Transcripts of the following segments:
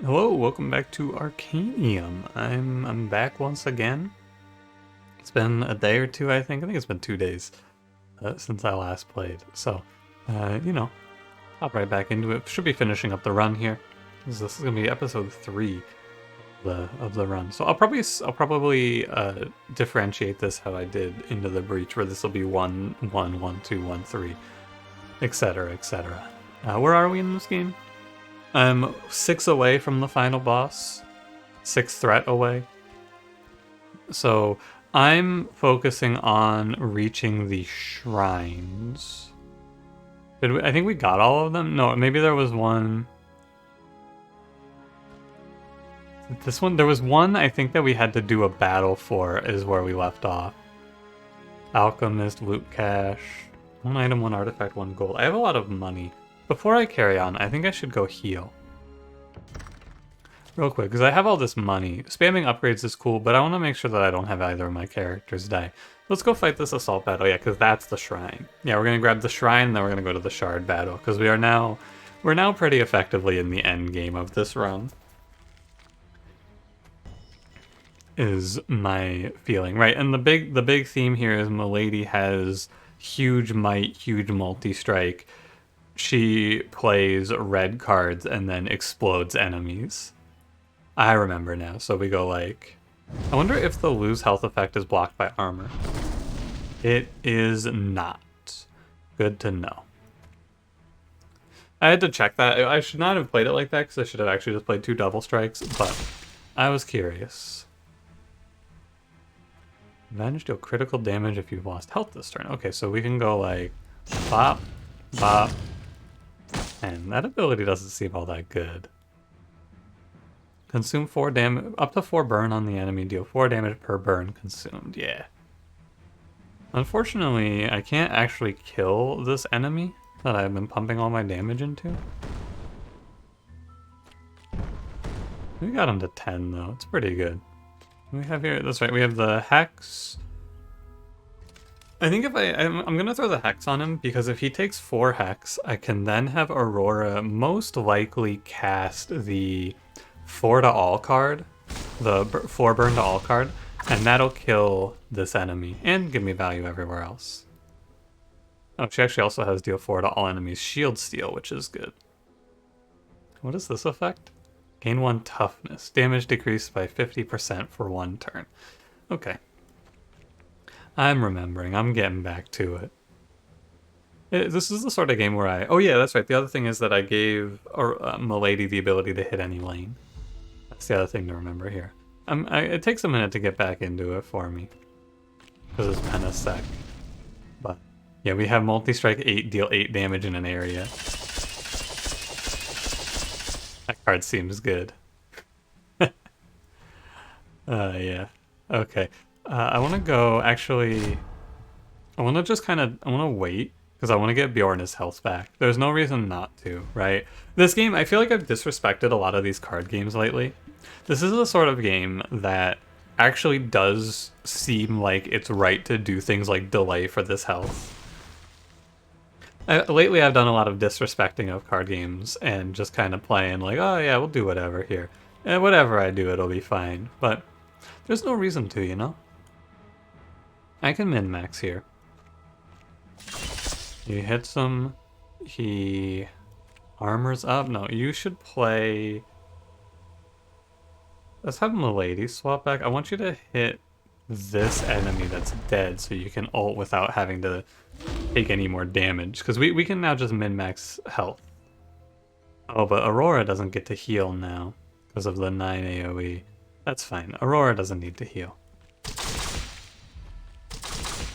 Hello, welcome back to Arcanium. I'm back once again. It's been a day or two, I think. I think it's been 2 days since I last played. So, you know, hop right back into it. Should be finishing up the run here. This is gonna be episode 3 of the run. So I'll probably differentiate this how I did Into the Breach, where this will be 1, 1, 1, 2, 1, 3, etc., etc. Where are we in this game? I'm 6 away from the final boss. 6 threat away. So I'm focusing on reaching the shrines. I think we got all of them? No, maybe there was one. This one, there was one I think that we had to do a battle for, is where we left off. Alchemist, loot cache, 1 item, 1 artifact, 1 gold. I have a lot of money. Before I carry on, I think I should go heal. Real quick, because I have all this money. Spamming upgrades is cool, but I want to make sure that I don't have either of my characters die. Let's go fight this assault battle, yeah, because that's the shrine. Yeah, we're going to grab the shrine, and then we're going to go to the shard battle, because we're now pretty effectively in the end game of this run. Is my feeling. Right, and the big theme here is Milady has huge might, huge multi-strike. She plays red cards and then explodes enemies. I remember now. So we go like... I wonder if the lose health effect is blocked by armor. It is not. Good to know. I had to check that. I should not have played it like that because I should have actually just played 2 double strikes, but I was curious. Advantage deal critical damage if you've lost health this turn. Okay, so we can go like bop, bop, and that ability doesn't seem all that good. Consume 4 damage, up to 4 burn on the enemy, deal 4 damage per burn consumed. Yeah. Unfortunately, I can't actually kill this enemy that I've been pumping all my damage into. We got him to 10 though, it's pretty good. We have here, that's right, we have the Hex. I think if I'm gonna throw the Hex on him, because if he takes 4 Hex, I can then have Aurora most likely cast the 4 to all card, the 4 burn to all card, and that'll kill this enemy and give me value everywhere else. Oh, she actually also has deal 4 to all enemies shield steal, which is good. What is this effect? Gain 1 toughness. Damage decreased by 50% for 1 turn. Okay. I'm remembering. I'm getting back to it. This is the sort of game where I... Oh yeah, that's right. The other thing is that I gave Milady the ability to hit any lane. That's the other thing to remember here. It takes a minute to get back into it for me, because it's been a sec. But yeah, we have multi-strike 8, deal 8 damage in an area. That card seems good. Yeah. Okay. I want to go, actually... I want to wait, because I want to get Bjorn's health back. There's no reason not to, right? This game, I feel like I've disrespected a lot of these card games lately. This is the sort of game that actually does seem like it's right to do things like delay for this health. Lately I've done a lot of disrespecting of card games and just kind of playing like, oh yeah, we'll do whatever here. And whatever I do, it'll be fine. But there's no reason to, you know? I can min-max here. He hits him. He armors up. No, you should play... Let's have Milady swap back. I want you to hit this enemy that's dead so you can ult without having to take any more damage. Because we can now just min-max health. Oh, but Aurora doesn't get to heal now because of the 9 AoE. That's fine. Aurora doesn't need to heal.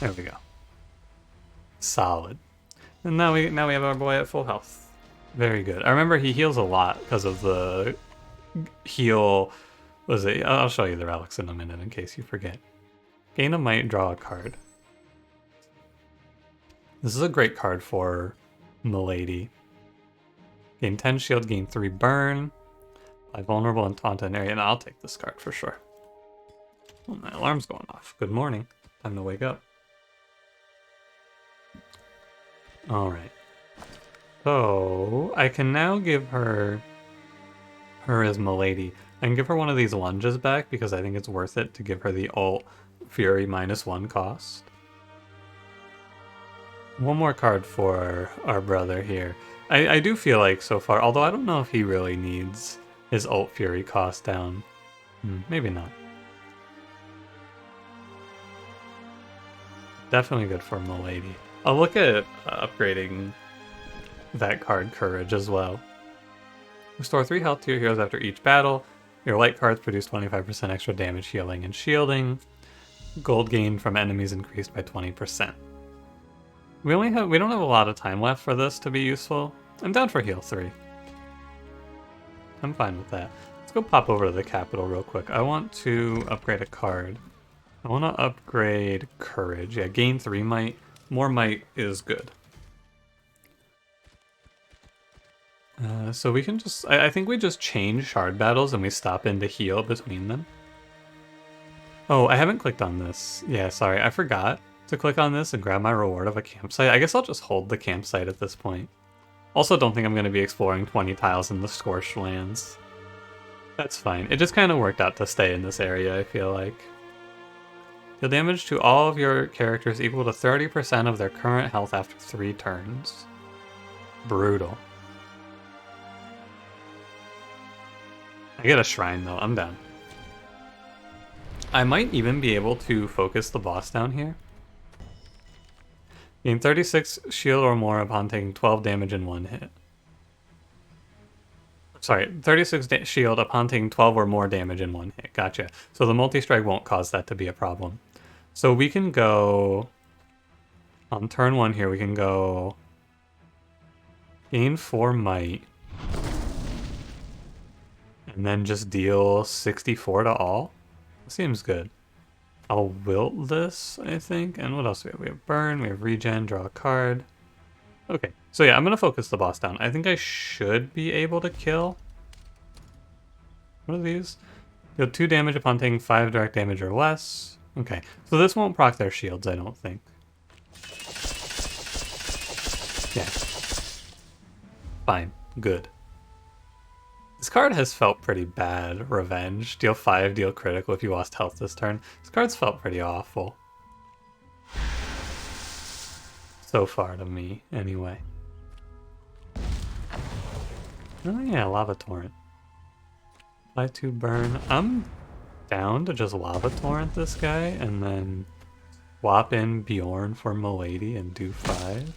There we go. Solid. And now we have our boy at full health. Very good. I remember he heals a lot because of the heal... Was it? I'll show you the relics in a minute in case you forget. Gain a might, draw a card. This is a great card for Milady. Gain 10 shield, gain 3 burn. By vulnerable and taunt an area. And I'll take this card for sure. Oh, my alarm's going off. Good morning. Time to wake up. Alright. So, I can now give her her is Milady. I can give her one of these lunges back because I think it's worth it to give her the ult Fury -1 cost. One more card for our brother here. I do feel like so far, although I don't know if he really needs his ult Fury cost down. Maybe not. Definitely good for Milady. I'll look at upgrading that card Courage as well. Restore 3 health to your heroes after each battle. Your light cards produce 25% extra damage, healing, and shielding. Gold gained from enemies increased by 20%. We don't have a lot of time left for this to be useful. I'm down for heal 3. I'm fine with that. Let's go pop over to the capital real quick. I want to upgrade a card. I want to upgrade Courage. Yeah, gain 3 might. More might is good. So we can just... I think we just change shard battles and we stop in to heal between them. Oh, I haven't clicked on this. Yeah, sorry, I forgot to click on this and grab my reward of a campsite. I guess I'll just hold the campsite at this point. Also don't think I'm going to be exploring 20 tiles in the Scorched Lands. That's fine. It just kind of worked out to stay in this area, I feel like. Deal damage to all of your characters equal to 30% of their current health after 3 turns. Brutal. I get a shrine though, I'm down. I might even be able to focus the boss down here. Gain 36 shield or more upon taking 12 damage in 1 hit. Sorry, 36 shield upon taking 12 or more damage in 1 hit. Gotcha. So the multi-strike won't cause that to be a problem. So we can go... On turn 1 here, we can go... Gain 4 might. And then just deal 64 to all. Seems good. I'll wilt this, I think. And what else do we have? We have burn, we have regen, draw a card. Okay, so yeah, I'm going to focus the boss down. I think I should be able to kill. What are these? Deal 2 damage upon taking 5 direct damage or less. Okay, so this won't proc their shields, I don't think. Yeah. Fine. Good. This card has felt pretty bad. Revenge. Deal 5, deal critical if you lost health this turn. This card's felt pretty awful. So far to me, anyway. Oh yeah, Lava Torrent. Apply to burn. I'm down to just Lava Torrent this guy and then swap in Bjorn for Milady and do 5.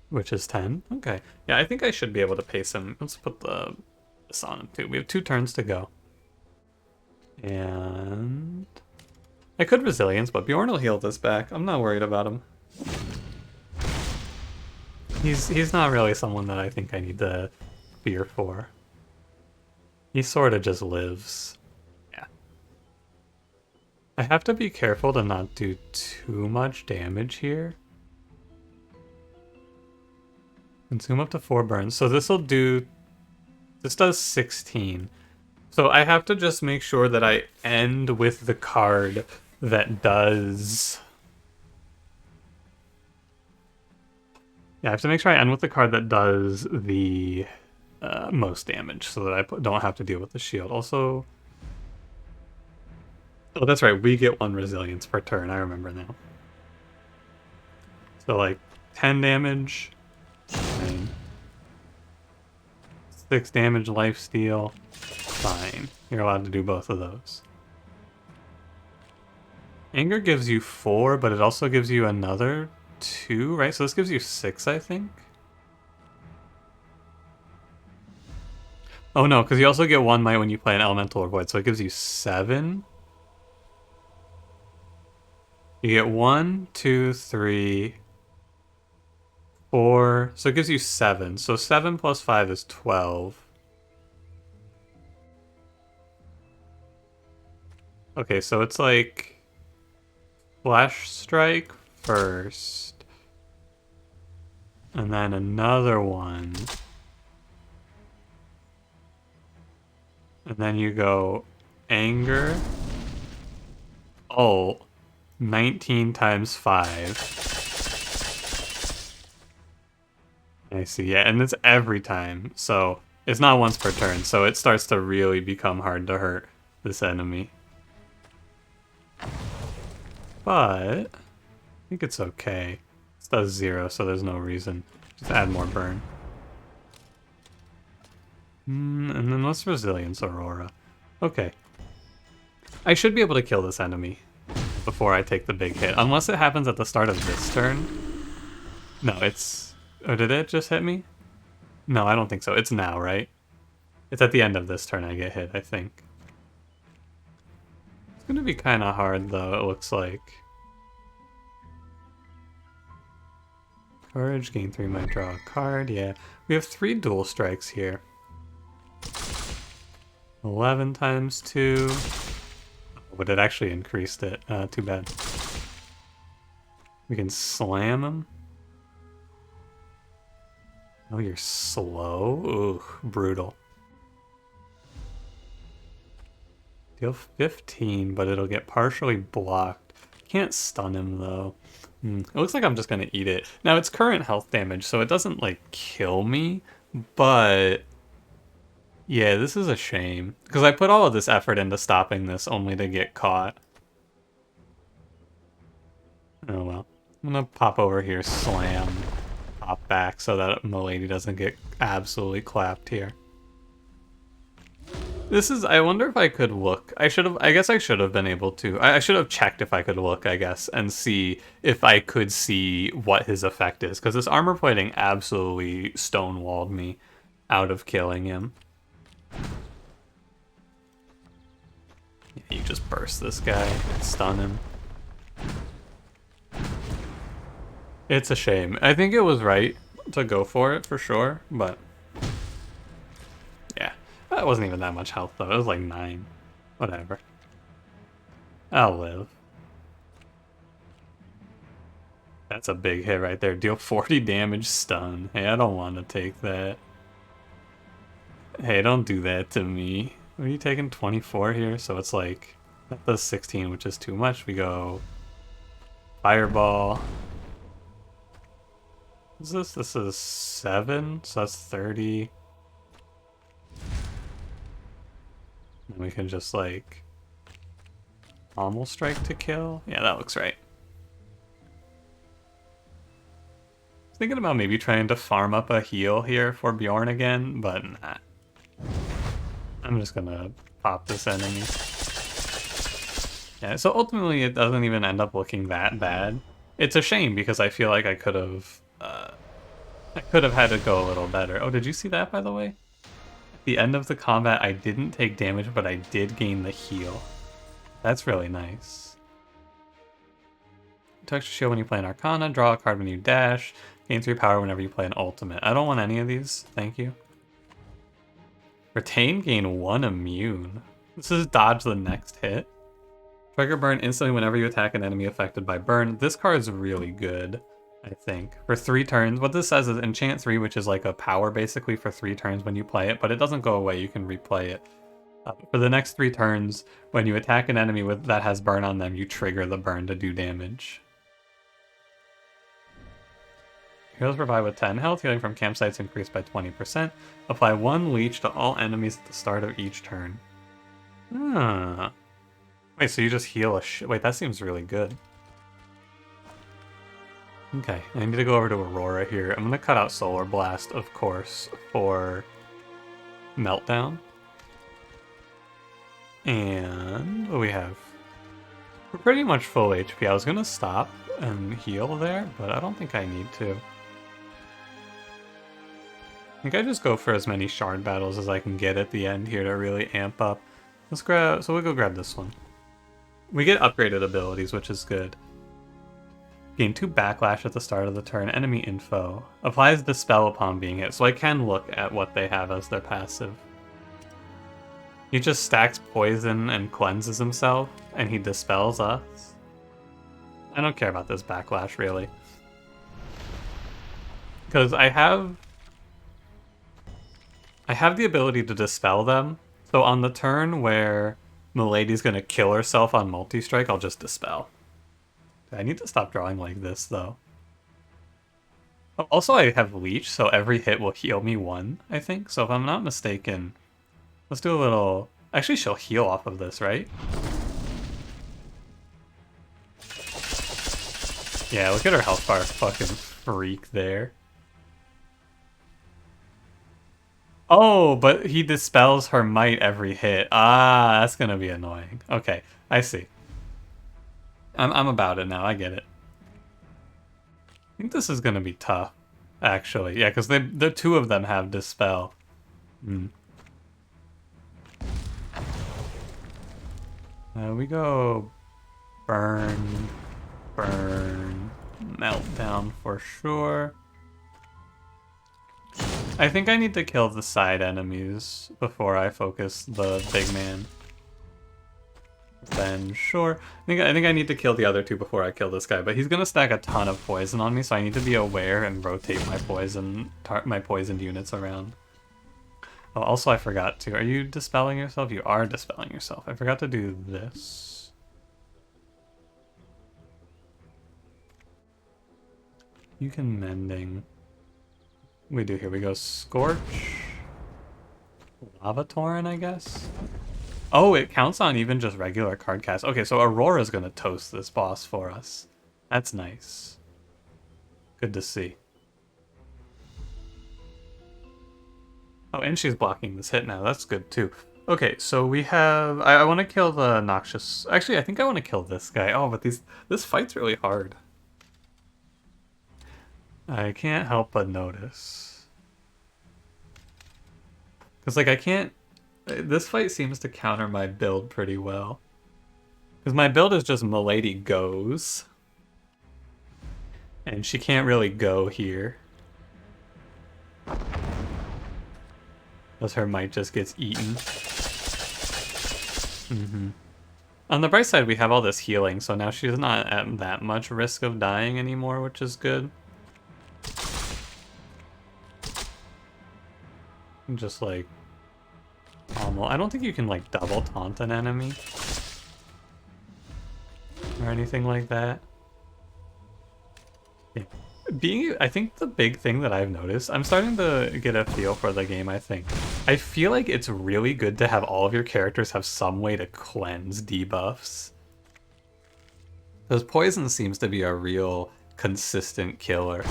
Which is 10. Okay. Yeah, I think I should be able to pace him. Let's put this on him too. We have 2 turns to go. And I could Resilience, but Bjorn will heal this back. I'm not worried about him. He's not really someone that I think I need to fear for. He sort of just lives. Yeah. I have to be careful to not do too much damage here. Consume up to 4 burns. So this does 16. So I have to just make sure that I end with the card that does... Yeah, I have to make sure I end with the card that does the most damage so that I don't have to deal with the shield. Also... Oh, that's right. We get 1 resilience per turn. I remember now. So like 10 damage... 6 damage lifesteal. Fine. You're allowed to do both of those. Anger gives you 4, but it also gives you another 2, right? So this gives you 6, I think? Oh no, because you also get 1 might when you play an elemental or void, so it gives you 7. You get 1, 2, 3... 4, so it gives you 7. So 7 plus 5 is 12. Okay, so it's like Flash Strike first. And then another one. And then you go Anger. Ult. 19 times 5. I see, yeah, and it's every time. So It's not once per turn, so it starts to really become hard to hurt this enemy. But I think it's okay. This does 0, so there's no reason. Just add more burn. And then what's Resilience Aurora? Okay. I should be able to kill this enemy before I take the big hit, unless it happens at the start of this turn. No, it's... Oh, did it just hit me? No, I don't think so. It's now, right? It's at the end of this turn I get hit, I think. It's gonna be kind of hard, though, it looks like. Courage, gain 3, might draw a card, yeah. We have 3 dual strikes here. 11 times 2. But it actually increased it. Too bad. We can slam him. Oh, you're slow? Ooh, brutal. Deal 15, but it'll get partially blocked. Can't stun him, though. It looks like I'm just gonna eat it. Now, it's current health damage, so it doesn't, like, kill me, but... Yeah, this is a shame. Because I put all of this effort into stopping this only to get caught. Oh well. I'm gonna pop over here, slam, pop back so that Milady doesn't get absolutely clapped here. This is, I wonder if I could look. I guess I should have been able to. I should have checked if I could look, I guess, and see if I could see what his effect is. Because this armor plating absolutely stonewalled me out of killing him. Yeah, you just burst this guy, stun him. It's a shame. I think it was right to go for it, for sure, but... Yeah, that wasn't even that much health, though. It was like 9. Whatever. I'll live. That's a big hit right there. Deal 40 damage, stun. Hey, I don't want to take that. Hey, don't do that to me. Are you taking 24 here? So it's like... That does 16, which is too much. We go... Fireball... What's this? This is 7, so that's 30. And we can just, like, pommel strike to kill? Yeah, that looks right. I was thinking about maybe trying to farm up a heal here for Bjorn again, but nah. I'm just gonna pop this enemy. Yeah, so ultimately it doesn't even end up looking that bad. It's a shame because I feel like I could have had to go a little better. Oh, did you see that, by the way? At the end of the combat, I didn't take damage, but I did gain the heal. That's really nice. Extra shield when you play an Arcana, draw a card when you dash, gain 3 power whenever you play an ultimate. I don't want any of these, thank you. Retain, gain 1 immune. This is dodge the next hit. Trigger burn instantly whenever you attack an enemy affected by burn. This card is really good, I think. For 3 turns, what this says is enchant 3, which is like a power basically for 3 turns when you play it, but it doesn't go away, you can replay it. For the next 3 turns, when you attack an enemy that has burn on them, you trigger the burn to do damage. Heroes provide with 10 health, healing from campsites increased by 20%. Apply 1 leech to all enemies at the start of each turn. Ah. Wait, so you just heal a wait, that seems really good. Okay, I need to go over to Aurora here. I'm gonna cut out Solar Blast, of course, for Meltdown. And what do we have? We're pretty much full HP. I was gonna stop and heal there, but I don't think I need to. I think I just go for as many shard battles as I can get at the end here to really amp up. Let's grab, so we'll go grab this one. We get upgraded abilities, which is good. Gain 2 backlash at the start of the turn. Enemy info. Applies Dispel upon being hit, so I can look at what they have as their passive. He just stacks poison and cleanses himself, and he dispels us. I don't care about this backlash, really. Because I have the ability to dispel them, so on the turn where Milady's gonna kill herself on multi-strike, I'll just dispel. I need to stop drawing like this, though. Oh, also, I have Leech, so every hit will heal me 1, I think. So if I'm not mistaken, let's do a little... Actually, she'll heal off of this, right? Yeah, look at her health bar, fucking freak there. Oh, but he dispels her might every hit. Ah, that's gonna be annoying. Okay, I see. I'm about it now, I get it. I think this is gonna be tough, actually. Yeah, because the two of them have dispel. Mm. We go burn, burn, meltdown for sure. I think I need to kill the side enemies before I focus the big man. Then sure. I think I need to kill the other two before I kill this guy, but he's gonna stack a ton of poison on me, so I need to be aware and rotate my poisoned units around. Oh, also I forgot to. Are you dispelling yourself? You are dispelling yourself. I forgot to do this. You can mending. We do here. We go Scorch. Lava Torrent, I guess. Oh, it counts on even just regular card cast. Okay, so Aurora's gonna toast this boss for us. That's nice. Good to see. Oh, and she's blocking this hit now. That's good too. Okay, so we have... I want to kill the Noxious... Actually, I think I want to kill this guy. Oh, but this fight's really hard. I can't help but notice. Because, like, I can't... This fight seems to counter my build pretty well. Because my build is just Milady goes. And she can't really go here. Because her might just gets eaten. On the bright side, we have all this healing, so now she's not at that much risk of dying anymore, which is good. Just like... I don't think you can like double taunt an enemy. Or anything like that. Yeah. I think the big thing that I've noticed, I'm starting to get a feel for the game, I think. I feel like it's really good to have all of your characters have some way to cleanse debuffs. Because poison seems to be a real consistent killer.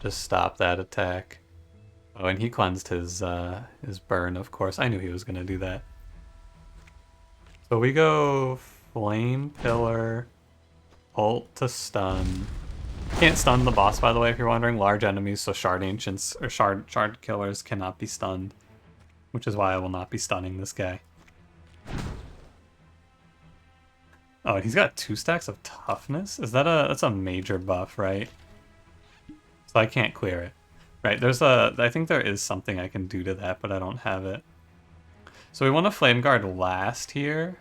Just stop that attack. Oh, and he cleansed his burn, of course. I knew he was going to do that. So we go Flame Pillar, ult to stun. Can't stun the boss, by the way, if you're wondering. Large enemies, so Shard Ancients, or Shard Killers cannot be stunned. Which is why I will not be stunning this guy. Oh, and he's got 2 stacks of toughness? That's a major buff, right? So I can't clear it. Right, I think there is something I can do to that, but I don't have it. So we want to Flame Guard last here.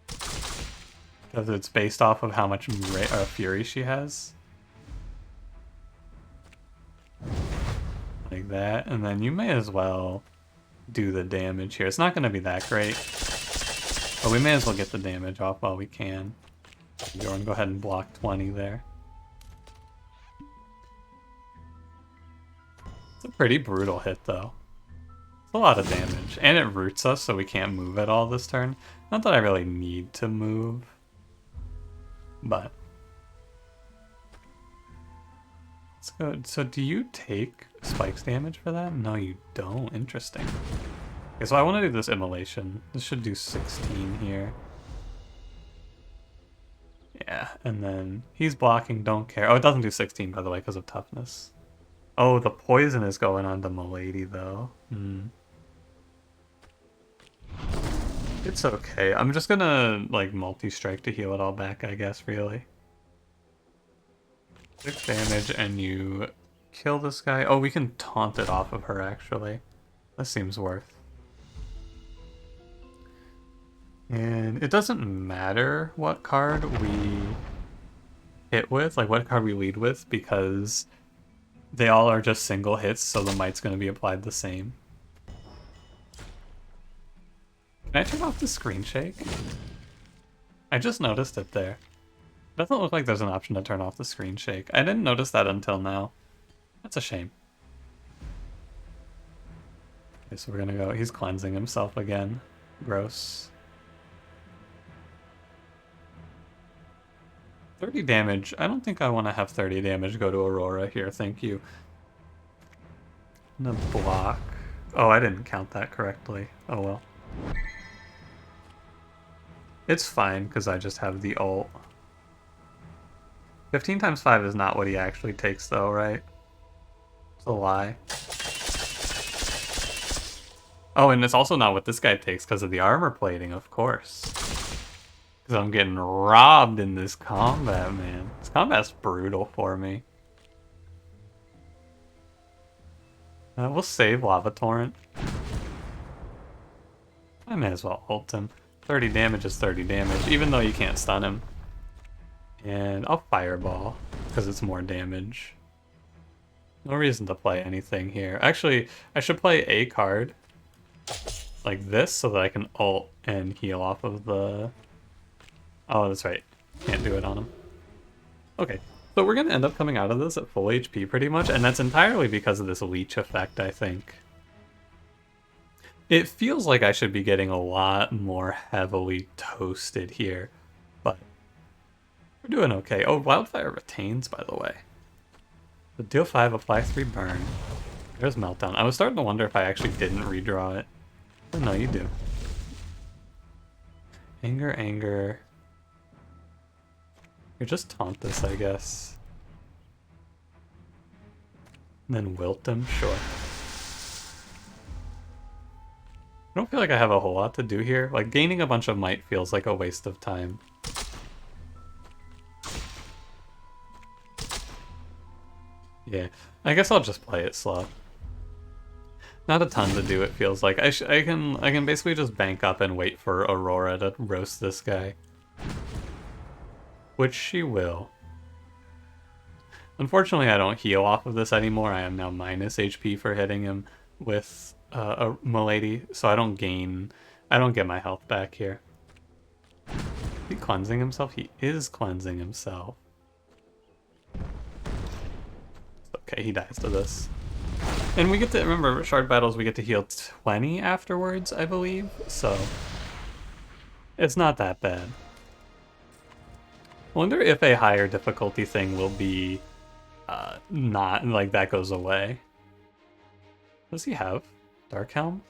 Because it's based off of how much fury she has. Like that, and then you may as well do the damage here. It's not going to be that great. But we may as well get the damage off while we can. Go ahead and block 20 there. It's a pretty brutal hit, though. It's a lot of damage. And it roots us, so we can't move at all this turn. Not that I really need to move. But... let's go. So do you take spikes damage for that? No, you don't. Interesting. Okay, so I want to do this immolation. This should do 16 here. Yeah, and then he's blocking, don't care. Oh, it doesn't do 16, by the way, because of toughness. Oh, the poison is going on to Milady, though. It's okay. I'm just gonna, like, multi-strike to heal it all back, I guess, really. 6 damage, and you kill this guy. Oh, we can taunt it off of her, actually. That seems worth. And it doesn't matter what card we hit with, like what card we lead with, because they all are just single hits, so the might's going to be applied the same. Can I turn off the screen shake? I just noticed it there. Doesn't look like there's an option to turn off the screen shake. I didn't notice that until now. That's a shame. Okay, so we're gonna go. He's cleansing himself again. Gross. 30 damage. I don't think I want to have 30 damage go to Aurora here. Thank you. I'm gonna block. Oh, I didn't count that correctly. Oh well. It's fine, because I just have the ult. 15 times 5 is not what he actually takes, though, right? It's a lie. Oh, and it's also not what this guy takes because of the armor plating, of course. Because I'm getting robbed in this combat, man. This combat's brutal for me. We'll save Lava Torrent. I may as well ult him. 30 damage is 30 damage, even though you can't stun him. And I'll Fireball, because it's more damage. No reason to play anything here. Actually, I should play a card like this so that I can ult and heal off of the... Oh, that's right. Can't do it on him. Okay, so we're going to end up coming out of this at full HP pretty much, and that's entirely because of this leech effect, I think. It feels like I should be getting a lot more heavily toasted here, but we're doing okay. Oh, Wildfire retains, by the way. So deal 5, apply 3 burn. There's Meltdown. I was starting to wonder if I actually didn't redraw it. But no, you do. Anger, anger. You just taunt this, I guess. And then wilt him? Sure. I don't feel like I have a whole lot to do here. Like, gaining a bunch of might feels like a waste of time. Yeah, I guess I'll just play it slow. Not a ton to do, it feels like. I can basically just bank up and wait for Aurora to roast this guy. Which she will. Unfortunately, I don't heal off of this anymore. I am now minus HP for hitting him with a Milady, so I don't get my health back here. Is he cleansing himself? He is cleansing himself. Okay, he dies to this. And we get to, remember, shard battles, we get to heal 20 afterwards, I believe, so it's not that bad. I wonder if a higher difficulty thing will be not, like, that goes away. What does he have? Dark Helm?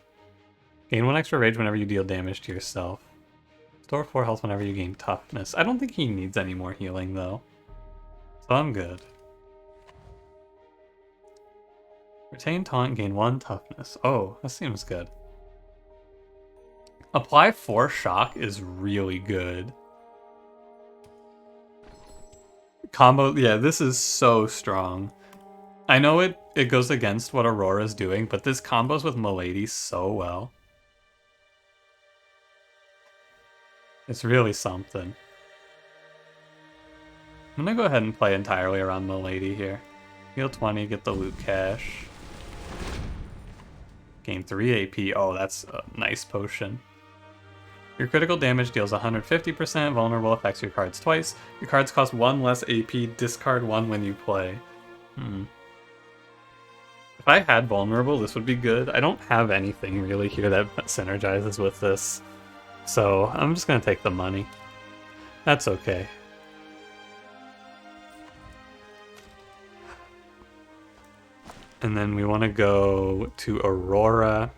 Gain 1 extra rage whenever you deal damage to yourself. Store 4 health whenever you gain toughness. I don't think he needs any more healing, though. So I'm good. Retain taunt, gain 1 toughness. Oh, that seems good. Apply 4 shock is really good. Combo, yeah, this is so strong. I know it goes against what Aurora's doing, but this combos with Milady so well. It's really something. I'm gonna go ahead and play entirely around Milady here. Heal 20, get the loot cache. Gain 3 AP. Oh, that's a nice potion. Your critical damage deals 150%. Vulnerable affects your cards twice. Your cards cost 1 less AP. Discard 1 when you play. If I had vulnerable, this would be good. I don't have anything really here that synergizes with this. So I'm just going to take the money. That's okay. And then we want to go to Aurora.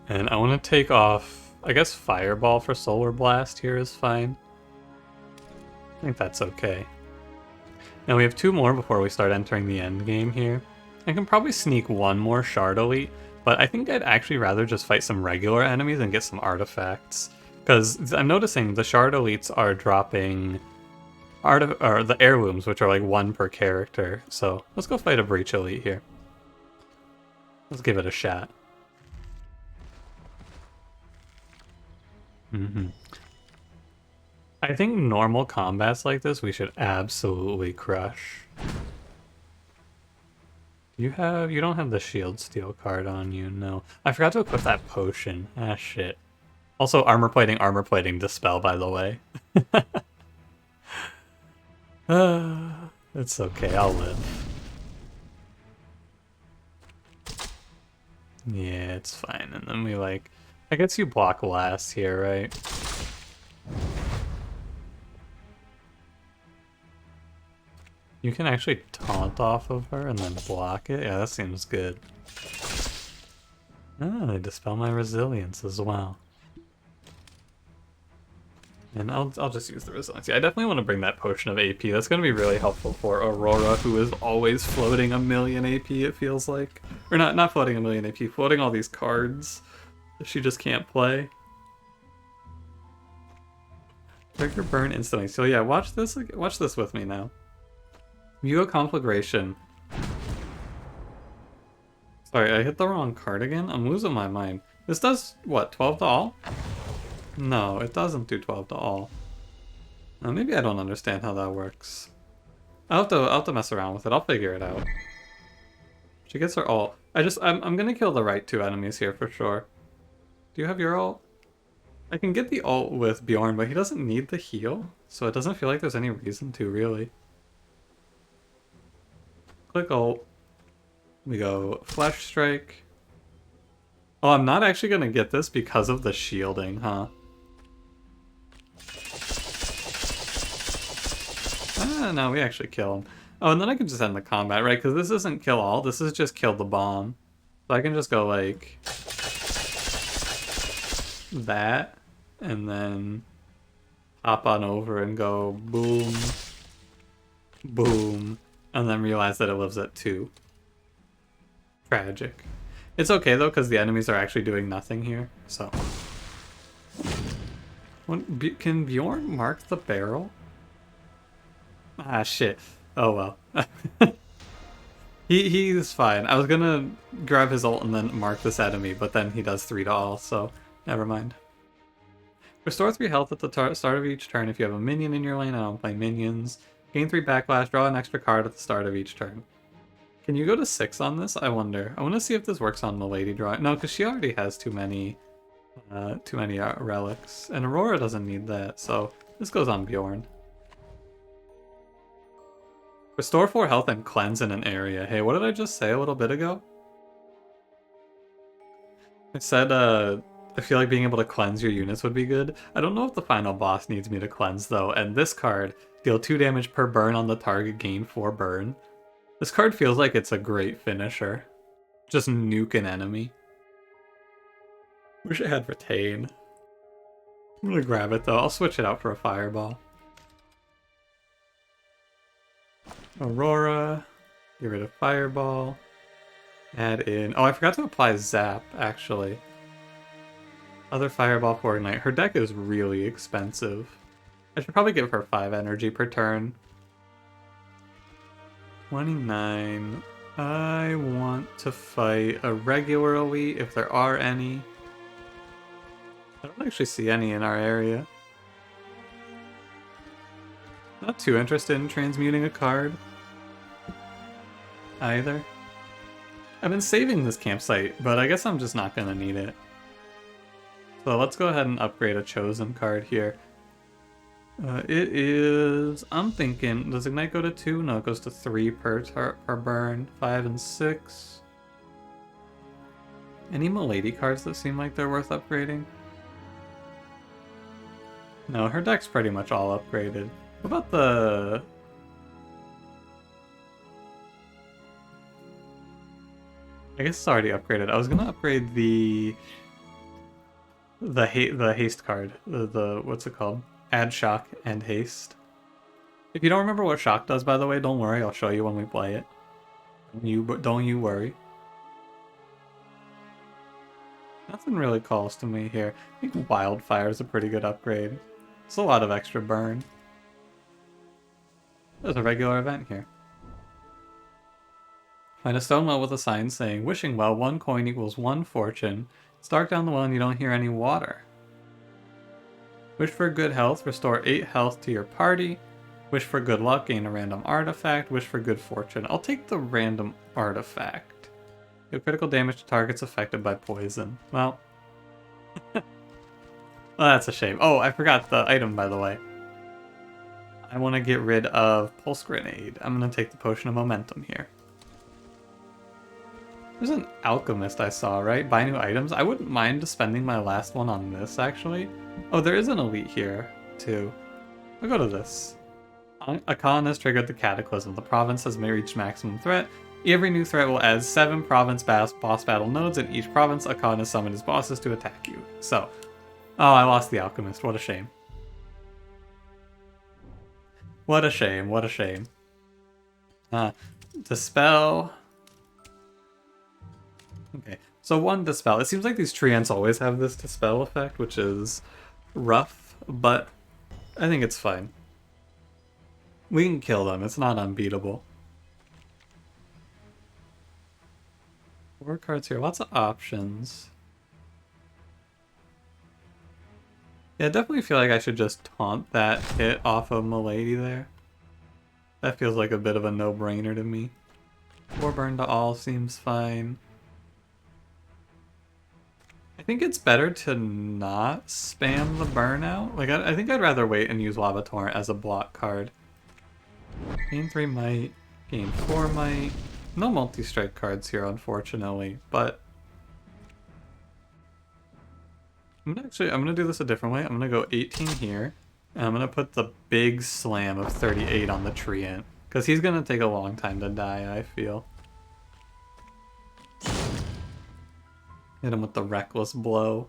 And I want to take off, I guess Fireball for Solar Blast here is fine. I think that's okay. Now we have 2 more before we start entering the end game here. I can probably sneak 1 more Shard Elite, but I think I'd actually rather just fight some regular enemies and get some artifacts. Because I'm noticing the Shard Elites are dropping or the heirlooms, which are like 1 per character. So let's go fight a Breach Elite here. Let's give it a shot. I think normal combats like this we should absolutely crush. You don't have the shield steel card on you, no. I forgot to equip that potion. Ah, shit. Also, armor plating, dispel, by the way. It's okay, I'll live. Yeah, it's fine. And then we like... I guess you block last here, right? You can actually taunt off of her and then block it? Yeah, that seems good. Ah, they dispel my resilience as well. And I'll just use the resilience. Yeah, I definitely want to bring that potion of AP. That's going to be really helpful for Aurora, who is always floating a million AP, it feels like. Or not floating a million AP, floating all these cards that she just can't play. Trigger burn instantly. So yeah, watch this with me now. View a conflagration. Sorry, I hit the wrong card again? I'm losing my mind. This does, what, 12 to all? No, it doesn't do 12 to all. Maybe I don't understand how that works. I'll have to mess around with it. I'll figure it out. She gets her ult. I'm gonna kill the right two enemies here for sure. Do you have your ult? I can get the ult with Bjorn, but he doesn't need the heal, so it doesn't feel like there's any reason to, really. Click ult. We go Flesh Strike. Oh, I'm not actually gonna get this because of the shielding, huh? Ah, no, we actually kill him. Oh, and then I can just end the combat, right? Because this isn't kill all, this is just kill the bomb. So I can just go like... that, and then hop on over and go boom, boom, and then realize that it lives at 2. Tragic. It's okay though, because the enemies are actually doing nothing here, so... Can Bjorn mark the barrel? Ah, shit. Oh well. He's fine. I was gonna grab his ult and then mark this enemy, but then he does 3 to all, so never mind. Restore 3 health at the start of each turn if you have a minion in your lane. I don't play minions. Gain 3 backlash, draw an extra card at the start of each turn. Can you go to 6 on this? I wonder. I want to see if this works on Milady drawing. No, because she already has too many relics. And Aurora doesn't need that, so this goes on Bjorn. Restore 4 health and cleanse in an area. Hey, what did I just say a little bit ago? I said, I feel like being able to cleanse your units would be good. I don't know if the final boss needs me to cleanse, though, and this card, deal 2 damage per burn on the target, gain 4 burn. This card feels like it's a great finisher. Just nuke an enemy. Wish I had Retain. I'm gonna grab it, though. I'll switch it out for a Fireball. Aurora. Get rid of Fireball. Add in... Oh, I forgot to apply Zap, actually. Other Fireball for Ignite. Her deck is really expensive. I should probably give her 5 energy per turn. 29. I want to fight irregularly, if there are any. I don't actually see any in our area. Not too interested in transmuting a card either. I've been saving this campsite, but I guess I'm just not going to need it. So let's go ahead and upgrade a chosen card here. It is... I'm thinking... Does Ignite go to 2? No, it goes to 3 per burn. 5 and 6. Any Milady cards that seem like they're worth upgrading? No, her deck's pretty much all upgraded. What about the... I guess it's already upgraded. I was gonna upgrade the haste card. The what's it called? Add shock and haste. If you don't remember what shock does, by the way, don't worry. I'll show you when we play it. Don't you worry. Nothing really calls to me here. I think Wildfire is a pretty good upgrade. It's a lot of extra burn. There's a regular event here. Find a stone well with a sign saying, wishing well, 1 coin equals 1 fortune. Start down the well and you don't hear any water. Wish for good health, restore 8 health to your party. Wish for good luck, gain a random artifact. Wish for good fortune. I'll take the random artifact. Deal critical damage to targets affected by poison. Well, well, that's a shame. Oh, I forgot the item, by the way. I want to get rid of Pulse Grenade. I'm going to take the Potion of Momentum here. There's an Alchemist I saw, right? Buy new items. I wouldn't mind spending my last one on this, actually. Oh, there is an Elite here, too. I'll go to this. Akhan has triggered the Cataclysm. The province has reached maximum threat. Every new threat will add 7 province boss battle nodes. In each province, Akhan has summoned his bosses to attack you. So, oh, I lost the Alchemist. What a shame. What a shame, what a shame. Dispel. Okay, so 1 Dispel. It seems like these Treants always have this Dispel effect, which is rough, but I think it's fine. We can kill them, it's not unbeatable. 4 cards here, lots of options. Yeah, I definitely feel like I should just taunt that hit off of Milady there. That feels like a bit of a no-brainer to me. 4 burn to all seems fine. I think it's better to not spam the burnout. Like, I think I'd rather wait and use Lava Torrent as a block card. Gain 3 might, gain 4 might. No multi-strike cards here, unfortunately, but I'm gonna do this a different way. I'm gonna go 18 here, and I'm gonna put the big slam of 38 on the Treant, because he's gonna take a long time to die, I feel. Hit him with the Reckless Blow.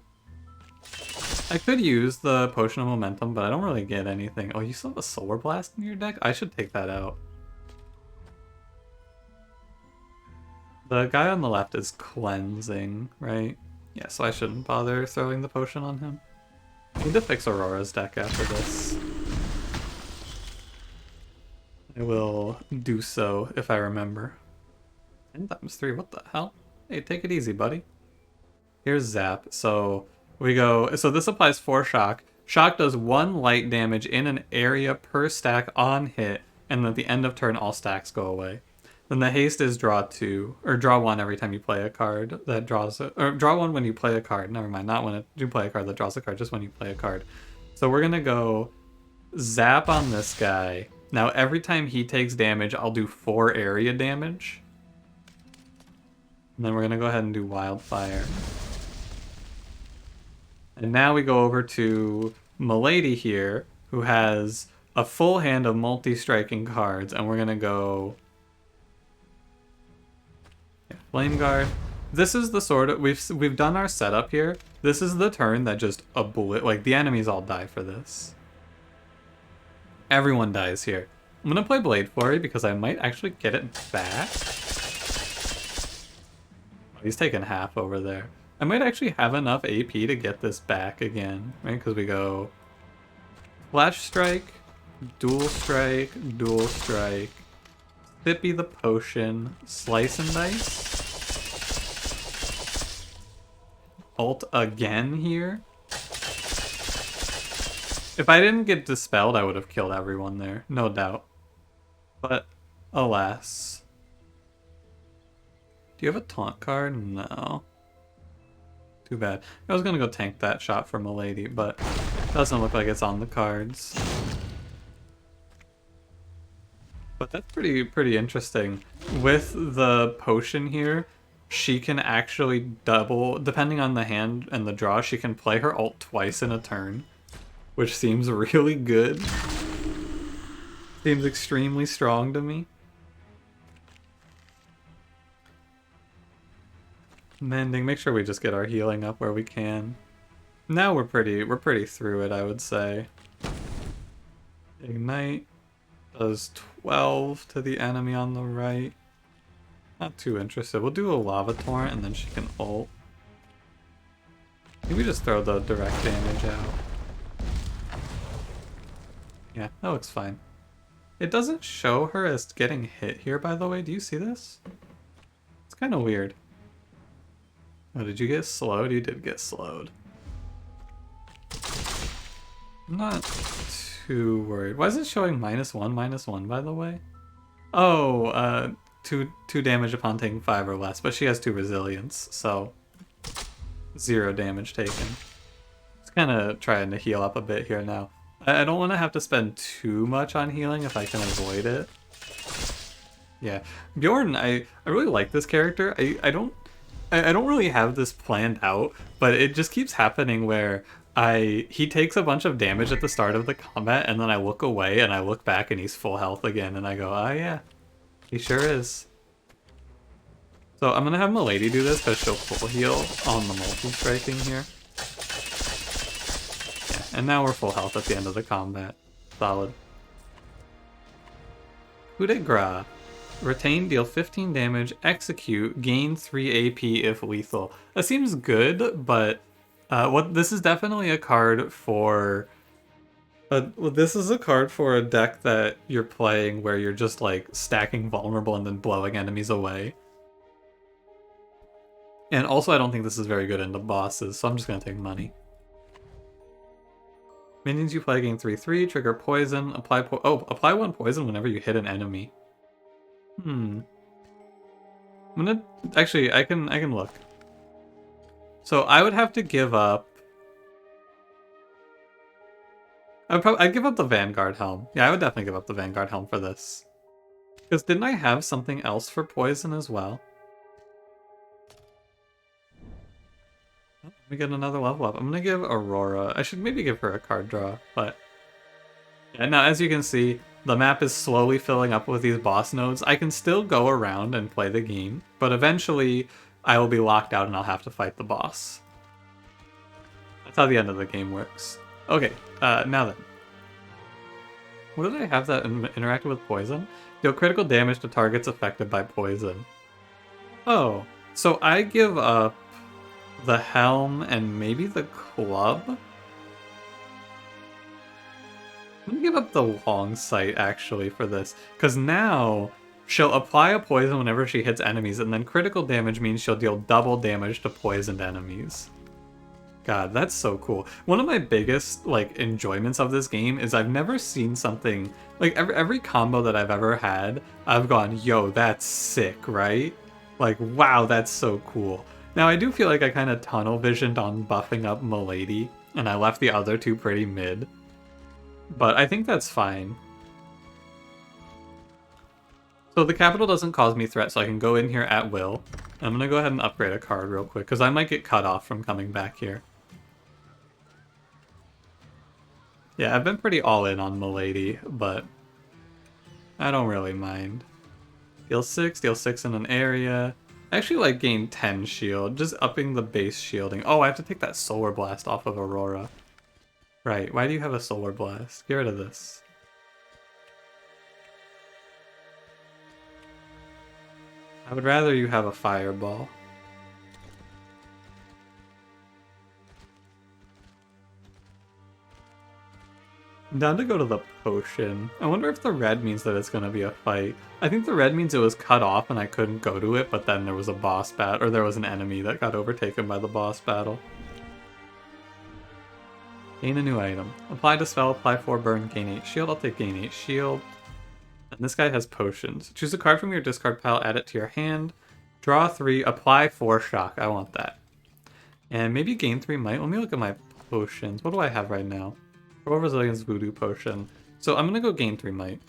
I could use the Potion of Momentum, but I don't really get anything. Oh, you still have a Solar Blast in your deck? I should take that out. The guy on the left is cleansing, right? Yeah, so I shouldn't bother throwing the potion on him. I need to fix Aurora's deck after this. I will do so if I remember. 10 times 3, what the hell? Hey, take it easy, buddy. Here's Zap. So we go, so this applies 4 shock. Shock does 1 light damage in an area per stack on hit, and at the end of turn all stacks go away. Then the haste is draw 2, or draw 1 every time you play a card that draws it, or draw 1 when you play a card. Never mind, not when you play a card that draws a card, just when you play a card. So we're gonna go Zap on this guy. Now every time he takes damage, I'll do 4 area damage. And then we're gonna go ahead and do Wildfire. And now we go over to Milady here, who has a full hand of multi-striking cards, and we're gonna go Flame Guard. This is the sort of we've done our setup here. This is the turn that just a bullet, like the enemies all die for this. Everyone dies here. I'm gonna play Blade Flurry because I might actually get it back. Oh, he's taking half over there. I might actually have enough AP to get this back again, right? Because we go Flash Strike, Dual Strike, Dual Strike, Sippy the Potion, Slice and Dice. Ult again here. If I didn't get dispelled, I would have killed everyone there, no doubt. But alas. Do you have a taunt card? No. Too bad. I was gonna go tank that shot for Milady, but doesn't look like it's on the cards. But that's pretty interesting. With the potion here, she can actually double, depending on the hand and the draw, she can play her ult twice in a turn, which seems really good. Seems extremely strong to me. Mending, make sure we just get our healing up where we can. Now we're pretty through it, I would say. Ignite does 12 to the enemy on the right. Not too interested. We'll do a Lava Torrent and then she can ult. Maybe just throw the direct damage out. Yeah, that looks fine. It doesn't show her as getting hit here, by the way. Do you see this? It's kind of weird. Oh, did you get slowed? You did get slowed. I'm not too worried. Why is it showing -1/-1, by the way? Oh, two damage upon taking 5 or less, but she has 2 resilience, so 0 damage taken. It's kind of trying to heal up a bit here now. I don't want to have to spend too much on healing if I can avoid it. Yeah, Bjorn, I really like this character. I don't really have this planned out, but it just keeps happening where he takes a bunch of damage at the start of the combat, and then I look away and I look back and he's full health again, and I go, oh yeah, he sure is. So I'm gonna have Milady do this because she'll full heal on the multi-striking here. Yeah, and now we're full health at the end of the combat. Solid. Coup de grace. Retain, deal 15 damage, execute, gain 3 AP if lethal. That seems good, but this is definitely a card for... this is a card for a deck that you're playing where you're just like stacking vulnerable and then blowing enemies away. And also I don't think this is very good into bosses, so I'm just going to take money. Minions you play gain 3/3, trigger poison, apply 1 poison whenever you hit an enemy. I'm gonna actually I can look. So I would have to give up. I'd give up the Vanguard helm. Yeah, I would definitely give up the Vanguard helm for this. Because didn't I have something else for poison as well? Oh, we get another level up. I'm gonna give Aurora. I should maybe give her a card draw, but yeah. Now as you can see, the map is slowly filling up with these boss nodes. I can still go around and play the game, but eventually I will be locked out and I'll have to fight the boss. That's how the end of the game works. Okay, now then. What did I have that interacted with poison? Deal critical damage to targets affected by poison. Oh, so I give up the helm and maybe the club? I'm gonna give up the long sight actually for this, because now she'll apply a poison whenever she hits enemies, and then critical damage means she'll deal double damage to poisoned enemies. God, that's so cool. One of my biggest like enjoyments of this game is I've never seen something like every combo that I've ever had, I've gone, yo, that's sick, right? Like, wow, that's so cool. Now I do feel like I kind of tunnel visioned on buffing up Milady, and I left the other two pretty mid. But I think that's fine. So the capital doesn't cause me threat, so I can go in here at will. I'm gonna go ahead and upgrade a card real quick, because I might get cut off from coming back here. Yeah, I've been pretty all in on Milady, but I don't really mind. Deal 6 in an area. I actually like gain 10 shield, just upping the base shielding. Oh, I have to take that Solar Blast off of Aurora. Right, why do you have a Solar Blast? Get rid of this. I would rather you have a Fireball. I'm down to go to the potion. I wonder if the red means that it's going to be a fight. I think the red means it was cut off and I couldn't go to it, but then there was a boss battle, or there was an enemy that got overtaken by the boss battle. Gain a new item. Apply Dispel, apply 4 burn, gain 8 shield. I'll take gain 8 shield. And this guy has potions. Choose a card from your discard pile, add it to your hand. Draw 3, apply 4 shock. I want that. And maybe gain 3 might. Let me look at my potions. What do I have right now? Royal Resilience Voodoo Potion. So I'm going to go gain 3 might.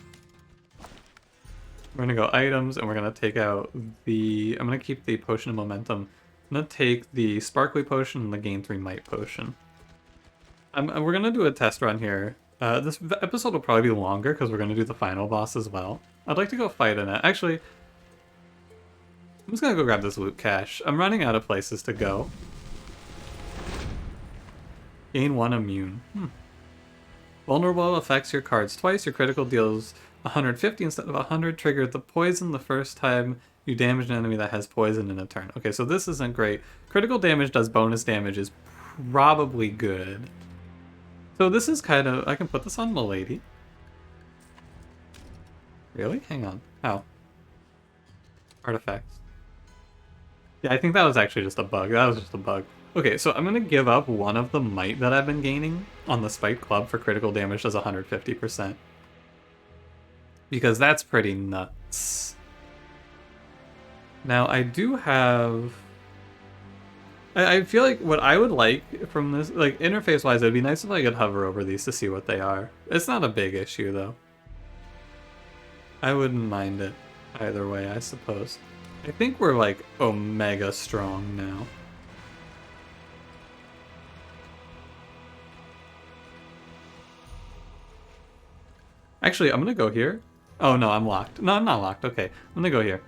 We're going to go items, and we're going to take out the... I'm going to keep the Potion of Momentum. I'm going to take the Sparkly Potion and the gain 3 might potion. We're going to do a test run here. This episode will probably be longer because we're going to do the final boss as well. I'd like to go fight in it. Actually, I'm just going to go grab this loot cache. I'm running out of places to go. Gain 1 immune. Vulnerable affects your cards twice. Your critical deals 150 instead of 100. Trigger the poison the first time you damage an enemy that has poison in a turn. Okay, so this isn't great. Critical damage does bonus damage is probably good. So this is kind of... I can put this on Milady. Really? Hang on. How? Artifacts. Yeah, I think that was actually just a bug. That was just a bug. Okay, so I'm going to give up one of the might that I've been gaining on the Spike Club for critical damage does 150%. Because that's pretty nuts. Now, I do have... I feel like what I would like from this, like interface-wise, it'd be nice if I could hover over these to see what they are. It's not a big issue though. I wouldn't mind it either way, I suppose. I think we're like omega strong now. Actually, I'm gonna go here. Oh no, I'm locked. No, I'm not locked. Okay, I'm gonna go here.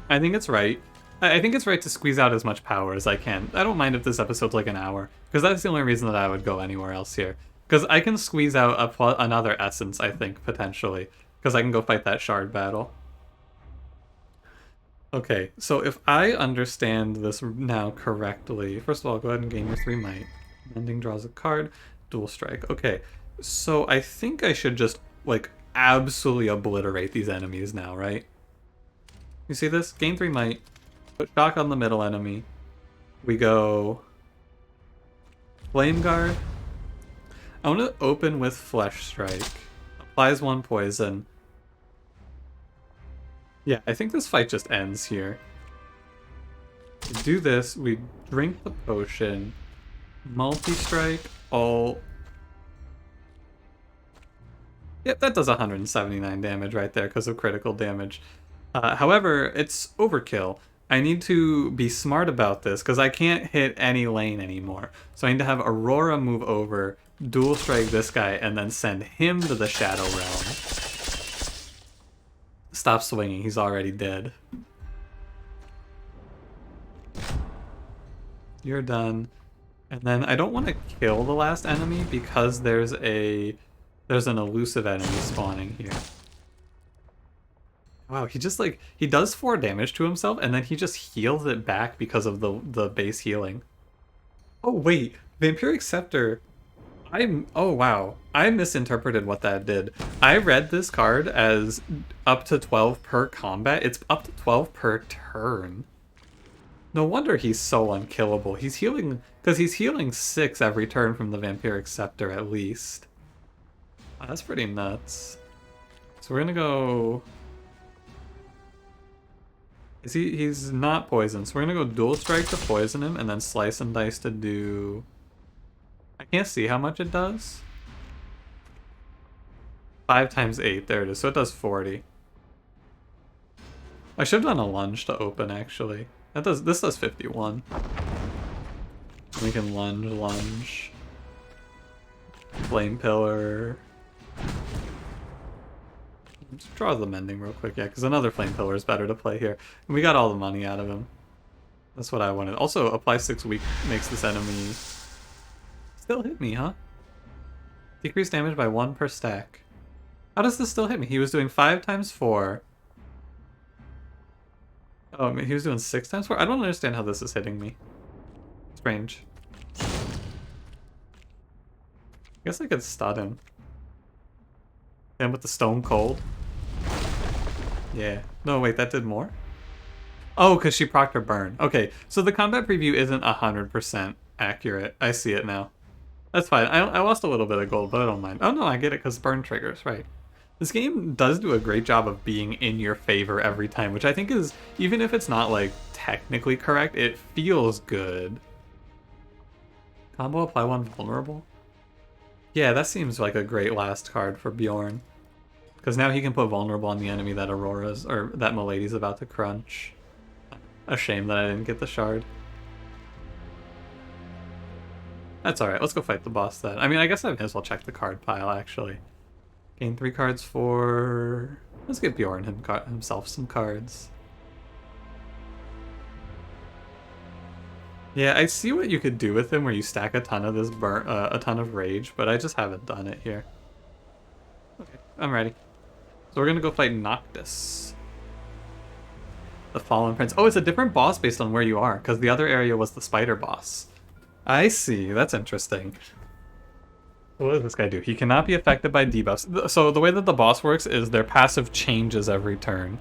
I think it's right. I think it's right to squeeze out as much power as I can. I don't mind if this episode's like an hour, because that's the only reason that I would go anywhere else here. Because I can squeeze out another essence, I think, potentially. Because I can go fight that shard battle. Okay, so if I understand this now correctly, first of all, go ahead and gain your 3 might. Mending draws a card, dual strike. Okay, so I think I should just, like, absolutely obliterate these enemies now, right? You see this? Gain 3 might, put shock on the middle enemy. We go Flame Guard. I want to open with Flesh Strike. Applies 1 poison. Yeah, I think this fight just ends here. We do this, we drink the potion, multi-strike, all... Yep, that does 179 damage right there because of critical damage. However, it's overkill. I need to be smart about this because I can't hit any lane anymore. So I need to have Aurora move over, dual strike this guy, and then send him to the Shadow Realm. Stop swinging, he's already dead. You're done. And then I don't want to kill the last enemy because there's an elusive enemy spawning here. Wow, he just like, he does 4 damage to himself and then he just heals it back because of the base healing. Oh wait, Vampiric Scepter. Oh wow, I misinterpreted what that did. I read this card as up to 12 per combat. It's up to 12 per turn. No wonder he's so unkillable. He's healing, because he's healing 6 every turn from the Vampiric Scepter at least. Wow, that's pretty nuts. So we're gonna go... He's not poisoned, so we're gonna go dual strike to poison him and then slice and dice to do... I can't see how much it does. 5 times 8, there it is. So it does 40. I should have done a lunge to open, actually. This does 51. We can lunge. Flame Pillar. Let's draw the mending real quick, yeah, because another Flame Pillar is better to play here. And we got all the money out of him. That's what I wanted. Also, apply 6 weak makes this enemy... Still hit me, huh? Decrease damage by 1 per stack. How does this still hit me? He was doing 5 times 4. Oh, I mean, he was doing 6 times 4? I don't understand how this is hitting me. Strange. I guess I could stun him. And with the Stone Cold. Yeah. No, wait, that did more? Oh, because she procced her burn. Okay, so the combat preview isn't 100% accurate. I see it now. That's fine. I lost a little bit of gold, but I don't mind. Oh no, I get it because burn triggers, right. This game does do a great job of being in your favor every time, which I think is, even if it's not like technically correct, it feels good. Combo apply 1 vulnerable? Yeah, that seems like a great last card for Bjorn. Because now he can put vulnerable on the enemy that Aurora's, or that Milady's about to crunch. A shame that I didn't get the shard. That's alright, let's go fight the boss then. I mean, I guess I may as well check the card pile, actually. Gain 3 cards for... Let's get Bjorn himself some cards. Yeah, I see what you could do with him, where you stack a ton of this a ton of rage, but I just haven't done it here. Okay, I'm ready. So we're gonna go fight Noctis. The Fallen Prince. Oh, it's a different boss based on where you are, because the other area was the spider boss. I see, that's interesting. What does this guy do? He cannot be affected by debuffs. So the way that the boss works is their passive changes every turn.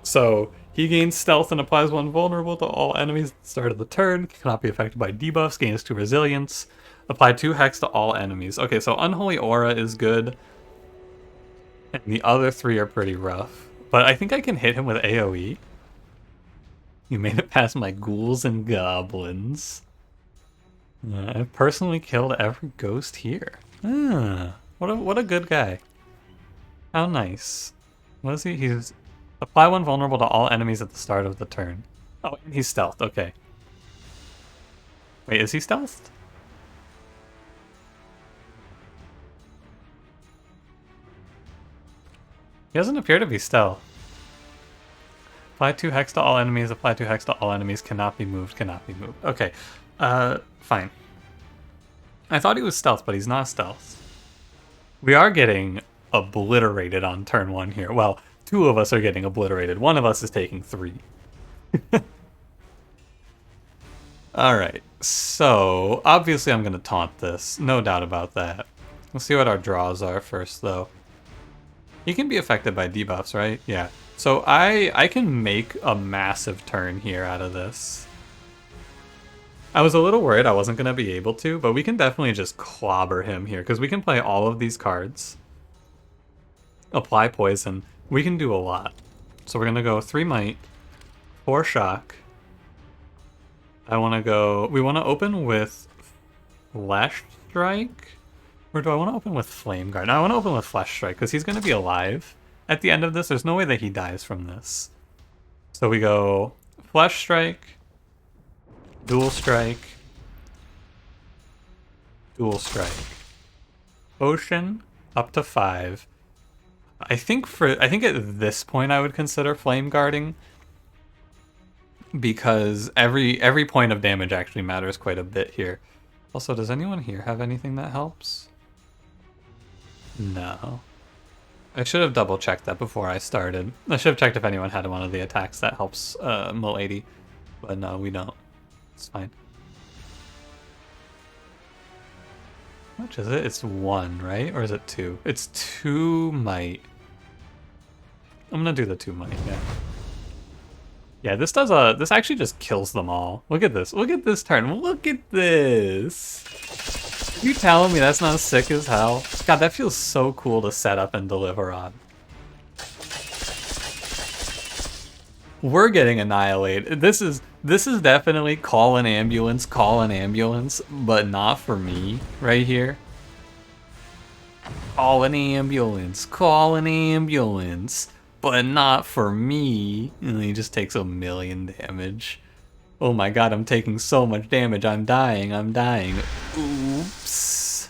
So he gains stealth and applies 1 vulnerable to all enemies at the start of the turn. Cannot be affected by debuffs. Gains 2 resilience. Apply 2 hex to all enemies. Okay, so Unholy Aura is good. And the other 3 are pretty rough. But I think I can hit him with AoE. You made it past my ghouls and goblins. I've personally killed every ghost here. What a good guy. How nice. What is he? He's apply one vulnerable to all enemies at the start of the turn. Oh, and he's stealthed. Okay. Wait, is he stealthed? He doesn't appear to be stealth. Apply 2 hex to all enemies. Apply 2 hex to all enemies. Cannot be moved. Cannot be moved. Okay. Fine. I thought he was stealth, but he's not stealth. We are getting obliterated on turn 1 here. Well, 2 of us are getting obliterated. 1 of us is taking 3. Alright, so obviously I'm going to taunt this. No doubt about that. Let's see what our draws are first, though. He can be affected by debuffs, right? Yeah. So I can make a massive turn here out of this. I was a little worried I wasn't going to be able to, but we can definitely just clobber him here, because we can play all of these cards. Apply poison. We can do a lot. So we're going to go 3 might, 4 shock. I want to go... We want to open with Flesh Strike? Or do I want to open with Flame Guard? No, I want to open with Flesh Strike, because he's going to be alive at the end of this. There's no way that he dies from this. So we go Flesh Strike, Dual Strike, Dual Strike. Potion, up to 5. I think at this point I would consider Flame Guarding, because every point of damage actually matters quite a bit here. Also, does anyone here have anything that helps? No. I should have double checked that before I started. I should have checked if anyone had one of the attacks that helps Milady, but no, we don't. It's fine. How much is it? It's 1, right? Or is it 2? It's 2 might. I'm gonna do the 2 might, yeah. Yeah, this actually just kills them all. Look at this. Look at this turn. Look at this. You telling me that's not sick as hell? God, that feels so cool to set up and deliver on. We're getting annihilated. This is definitely call an ambulance, but not for me right here. Call an ambulance, but not for me. And he just takes 1,000,000 damage. Oh my god, I'm taking so much damage. I'm dying. Oops.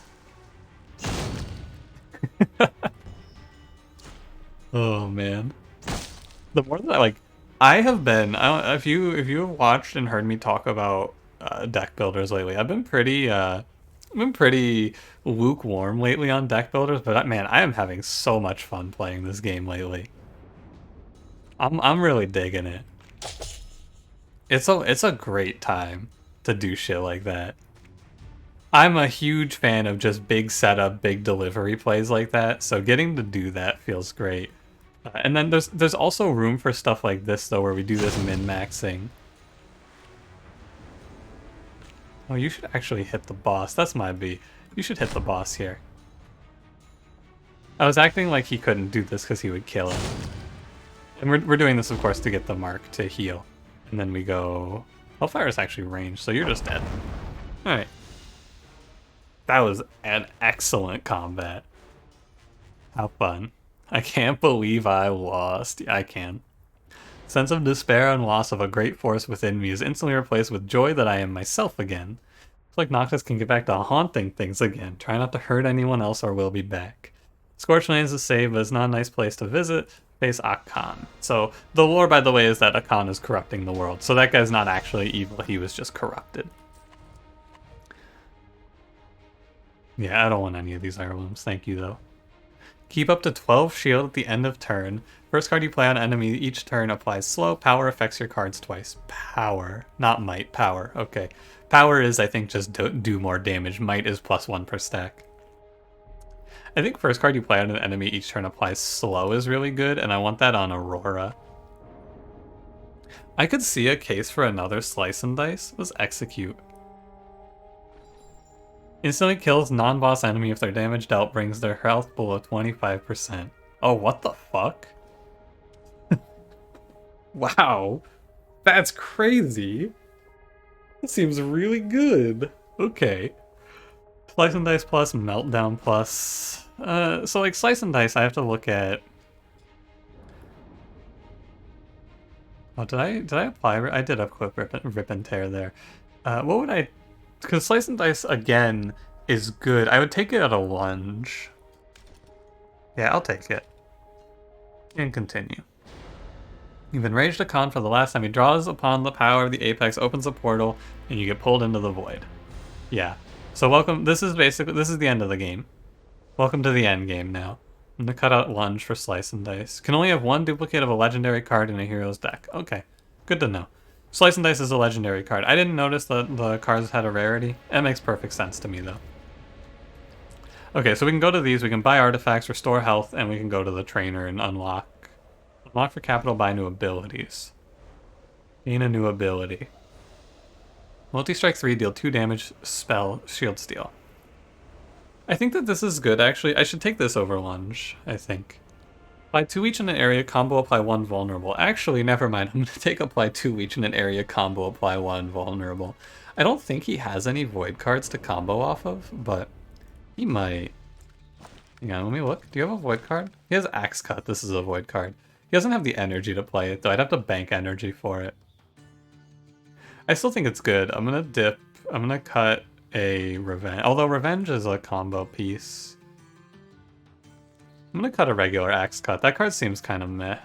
Oh man. The more that I have been, if you have watched and heard me talk about deck builders lately, I've been pretty lukewarm lately on deck builders, but man, I am having so much fun playing this game lately. I'm really digging it. It's a great time to do shit like that. I'm a huge fan of just big setup, big delivery plays like that, so getting to do that feels great. And then there's also room for stuff like this, though, where we do this min-maxing. Oh, you should actually hit the boss. That's my B. You should hit the boss here. I was acting like he couldn't do this because he would kill him. And we're doing this, of course, to get the mark to heal. And then we go... Hellfire is actually ranged, so you're just dead. Alright. That was an excellent combat. How fun. I can't believe I lost. I can. Sense of despair and loss of a great force within me is instantly replaced with joy that I am myself again. It's like Noctis can get back to haunting things again. Try not to hurt anyone else or we'll be back. Scorched Lands is safe, but it's not a nice place to visit. Face Akhan. So the lore, by the way, is that Akhan is corrupting the world. So that guy's not actually evil, he was just corrupted. Yeah, I don't want any of these heirlooms. Thank you, though. Keep up to 12 shield at the end of turn. First card you play on enemy each turn applies slow. Power affects your cards twice. Power. Not might. Power. Okay. Power is, I think, just do more damage. Might is +1 per stack. I think first card you play on an enemy each turn applies slow is really good, and I want that on Aurora. I could see a case for another Slice and Dice. Let's execute. Instantly kills non-boss enemy if their damage dealt brings their health below 25%. Oh, what the fuck? Wow. That's crazy. That seems really good. Okay. Slice and Dice plus, Meltdown plus. So like Slice and Dice, I have to look at. Oh, did I apply? I did equip Rip and Tear there. What would I? Because Slice and Dice again is good. I would take it at a lunge. Yeah, I'll take it. And continue. You've enraged a Khan for the last time. He draws upon the power of the Apex, opens a portal, and you get pulled into the void. Yeah. So welcome. This is the end of the game. Welcome to the end game now. I'm gonna cut out lunge for Slice and Dice. Can only have one duplicate of a legendary card in a hero's deck. Okay, good to know. Slice and Dice is a legendary card. I didn't notice that the cards had a rarity. That makes perfect sense to me though. Okay, so we can go to these, we can buy artifacts, restore health, and we can go to the trainer and unlock. Unlock for capital, buy new abilities. Gain a new ability. Multi-strike 3, deal 2 damage, spell, shield steal. I think that this is good, actually. I should take this over lunge, I think. Apply 2 each in an area, combo, apply 1 vulnerable. Actually, never mind. I'm going to take apply 2 each in an area, combo, apply 1 vulnerable. I don't think he has any void cards to combo off of, but he might. Hang on, let me look. Do you have a void card? He has Axe Cut. This is a void card. He doesn't have the energy to play it, though. I'd have to bank energy for it. I still think it's good. I'm going to dip. I'm going to cut a Revenge. Although Revenge is a combo piece. I'm going to cut a regular Axe Cut. That card seems kind of meh.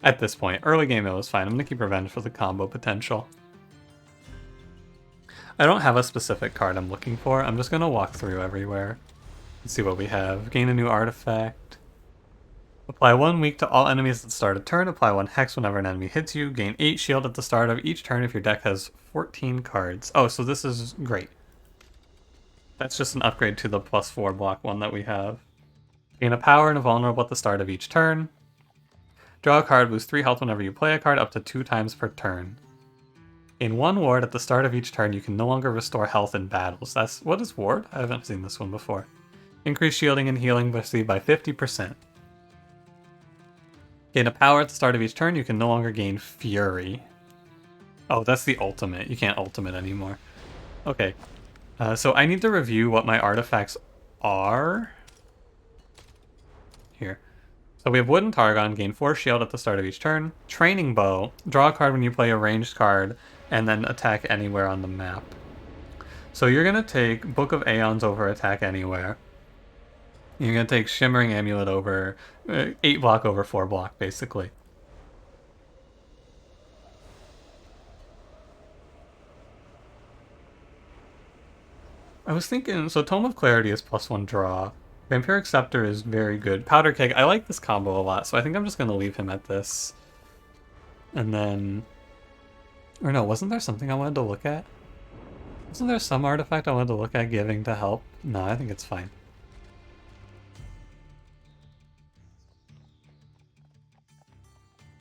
At this point. Early game it was fine. I'm going to keep Revenge for the combo potential. I don't have a specific card I'm looking for. I'm just going to walk through everywhere and see what we have. Gain a new artifact. Apply 1 weak to all enemies at the start of turn. Apply 1 hex whenever an enemy hits you. Gain 8 shield at the start of each turn if your deck has 14 cards. Oh, so this is great. That's just an upgrade to the +4 block one that we have. Gain a power and a vulnerable at the start of each turn. Draw a card, lose 3 health whenever you play a card, up to 2 times per turn. In 1 ward at the start of each turn, you can no longer restore health in battles. What is ward? I haven't seen this one before. Increase shielding and healing received by 50%. Gain a power at the start of each turn, you can no longer gain Fury. Oh, that's the ultimate. You can't ultimate anymore. Okay. So I need to review what my artifacts are. Here. So we have Wooden Targon, gain 4 shield at the start of each turn. Training Bow, draw a card when you play a ranged card, and then attack anywhere on the map. So you're going to take Book of Aeons over Attack Anywhere. You're going to take Shimmering Amulet over 8 block over 4 block, basically. I was thinking, so Tome of Clarity is +1 draw. Vampiric Scepter is very good. Powder Keg, I like this combo a lot, so I think I'm just going to leave him at this. And then... Or no, wasn't there something I wanted to look at? Wasn't there some artifact I wanted to look at giving to help? No, I think it's fine.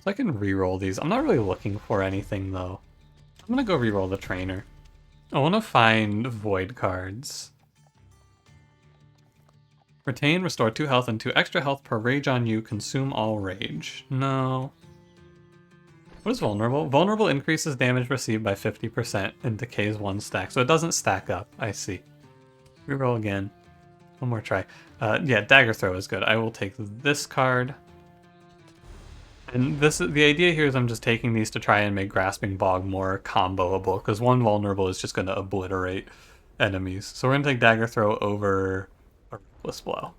So I can reroll these. I'm not really looking for anything, though. I'm going to go reroll the Trainer. I want to find Void cards. Retain, restore 2 health and 2 extra health per rage on you. Consume all rage. No. What is vulnerable? Vulnerable increases damage received by 50% and decays 1 stack. So it doesn't stack up. I see. Reroll again. One more try. Yeah, Dagger Throw is good. I will take this card. And the idea here is I'm just taking these to try and make Grasping Bog more comboable, because 1 vulnerable is just going to obliterate enemies. So we're going to take Dagger Throw over a Reckless Blow.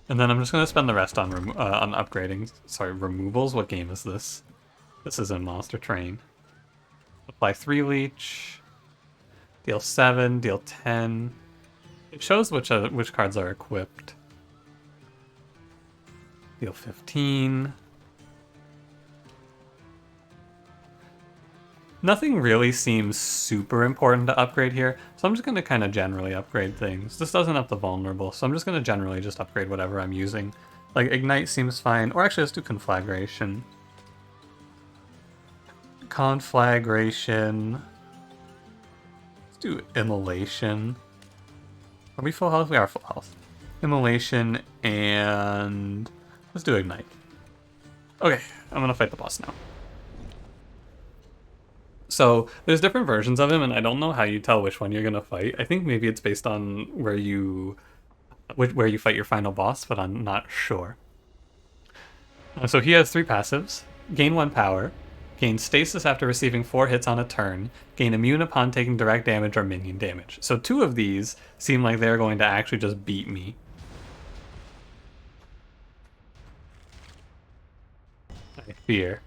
And then I'm just going to spend the rest on upgrading. Sorry, removals? What game is this? This is in Monster Train. Apply 3 Leech. Deal 7, deal 10. It shows which cards are equipped. Deal 15. Nothing really seems super important to upgrade here, so I'm just going to kind of generally upgrade things. This doesn't have the vulnerable, so I'm just going to generally just upgrade whatever I'm using. Like, Ignite seems fine, or actually let's do Conflagration. Conflagration. Let's do Immolation. Are we full health? We are full health. Immolation and... let's do Ignite. Okay, I'm gonna fight the boss now. So there's different versions of him, and I don't know how you tell which one you're gonna fight. I think maybe it's based on where you fight your final boss, but I'm not sure. So he has 3 passives: gain 1 power, gain stasis after receiving 4 hits on a turn, gain immune upon taking direct damage or minion damage. So 2 of these seem like they're going to actually just beat me. I fear.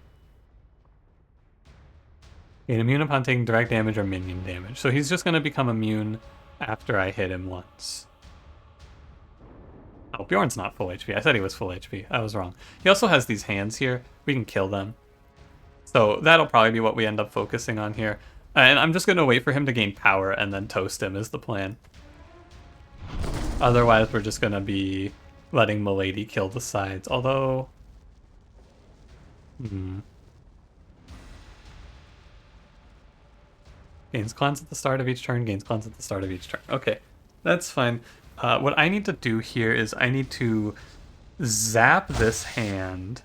Gain immune upon taking direct damage or minion damage. So he's just going to become immune after I hit him once. Oh, Bjorn's not full HP. I said he was full HP. I was wrong. He also has these hands here. We can kill them. So that'll probably be what we end up focusing on here. And I'm just going to wait for him to gain power and then toast him is the plan. Otherwise, we're just going to be letting Milady kill the sides. Although... Gains cleanse at the start of each turn, gains cleanse at the start of each turn. Okay, that's fine. What I need to do here is I need to zap this hand.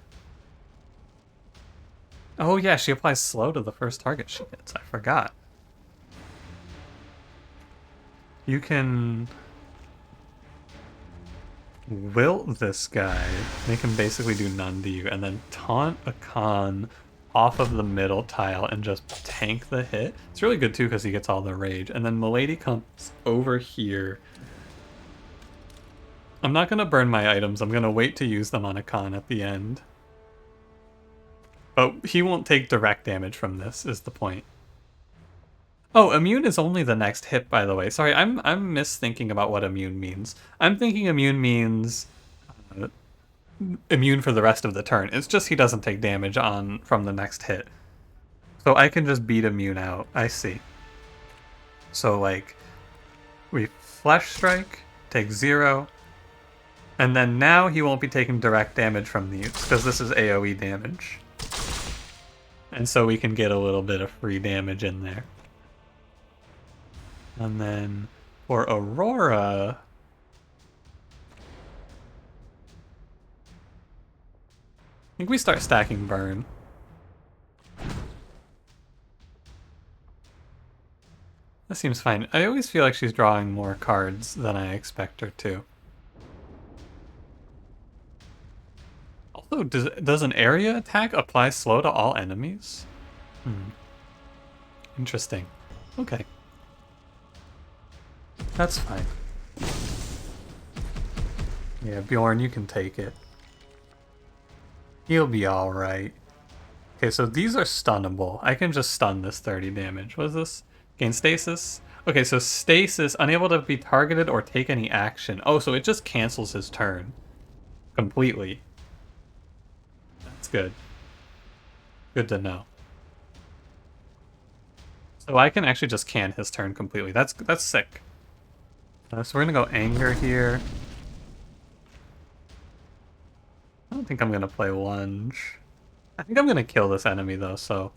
Oh yeah, she applies slow to the first target she hits. I forgot. You can wilt this guy, make him basically do none to you, and then taunt Akhan off of the middle tile and just tank the hit. It's really good too because he gets all the rage. And then Milady comes over here. I'm not going to burn my items. I'm going to wait to use them on Akhan at the end. But he won't take direct damage from this, is the point. Oh, immune is only the next hit, by the way. Sorry, I'm misthinking about what immune means. I'm thinking immune means immune for the rest of the turn. It's just he doesn't take damage from the next hit. So I can just beat immune out. I see. So, like, we Flesh Strike, take 0, and then now he won't be taking direct damage from these, because this is AoE damage. And so we can get a little bit of free damage in there. And then for Aurora... I think we start stacking burn. That seems fine. I always feel like she's drawing more cards than I expect her to. Also, does an area attack apply slow to all enemies? Interesting. Okay. That's fine. Yeah, Bjorn, you can take it. He'll be alright. Okay, so these are stunnable. I can just stun this 30 damage. What is this? Gain stasis? Okay, so stasis, unable to be targeted or take any action. Oh, so it just cancels his turn. Completely. That's good. Good to know. So I can actually just can his turn completely. That's sick. So we're gonna go anger here. I don't think I'm gonna play lunge. I think I'm gonna kill this enemy though, so...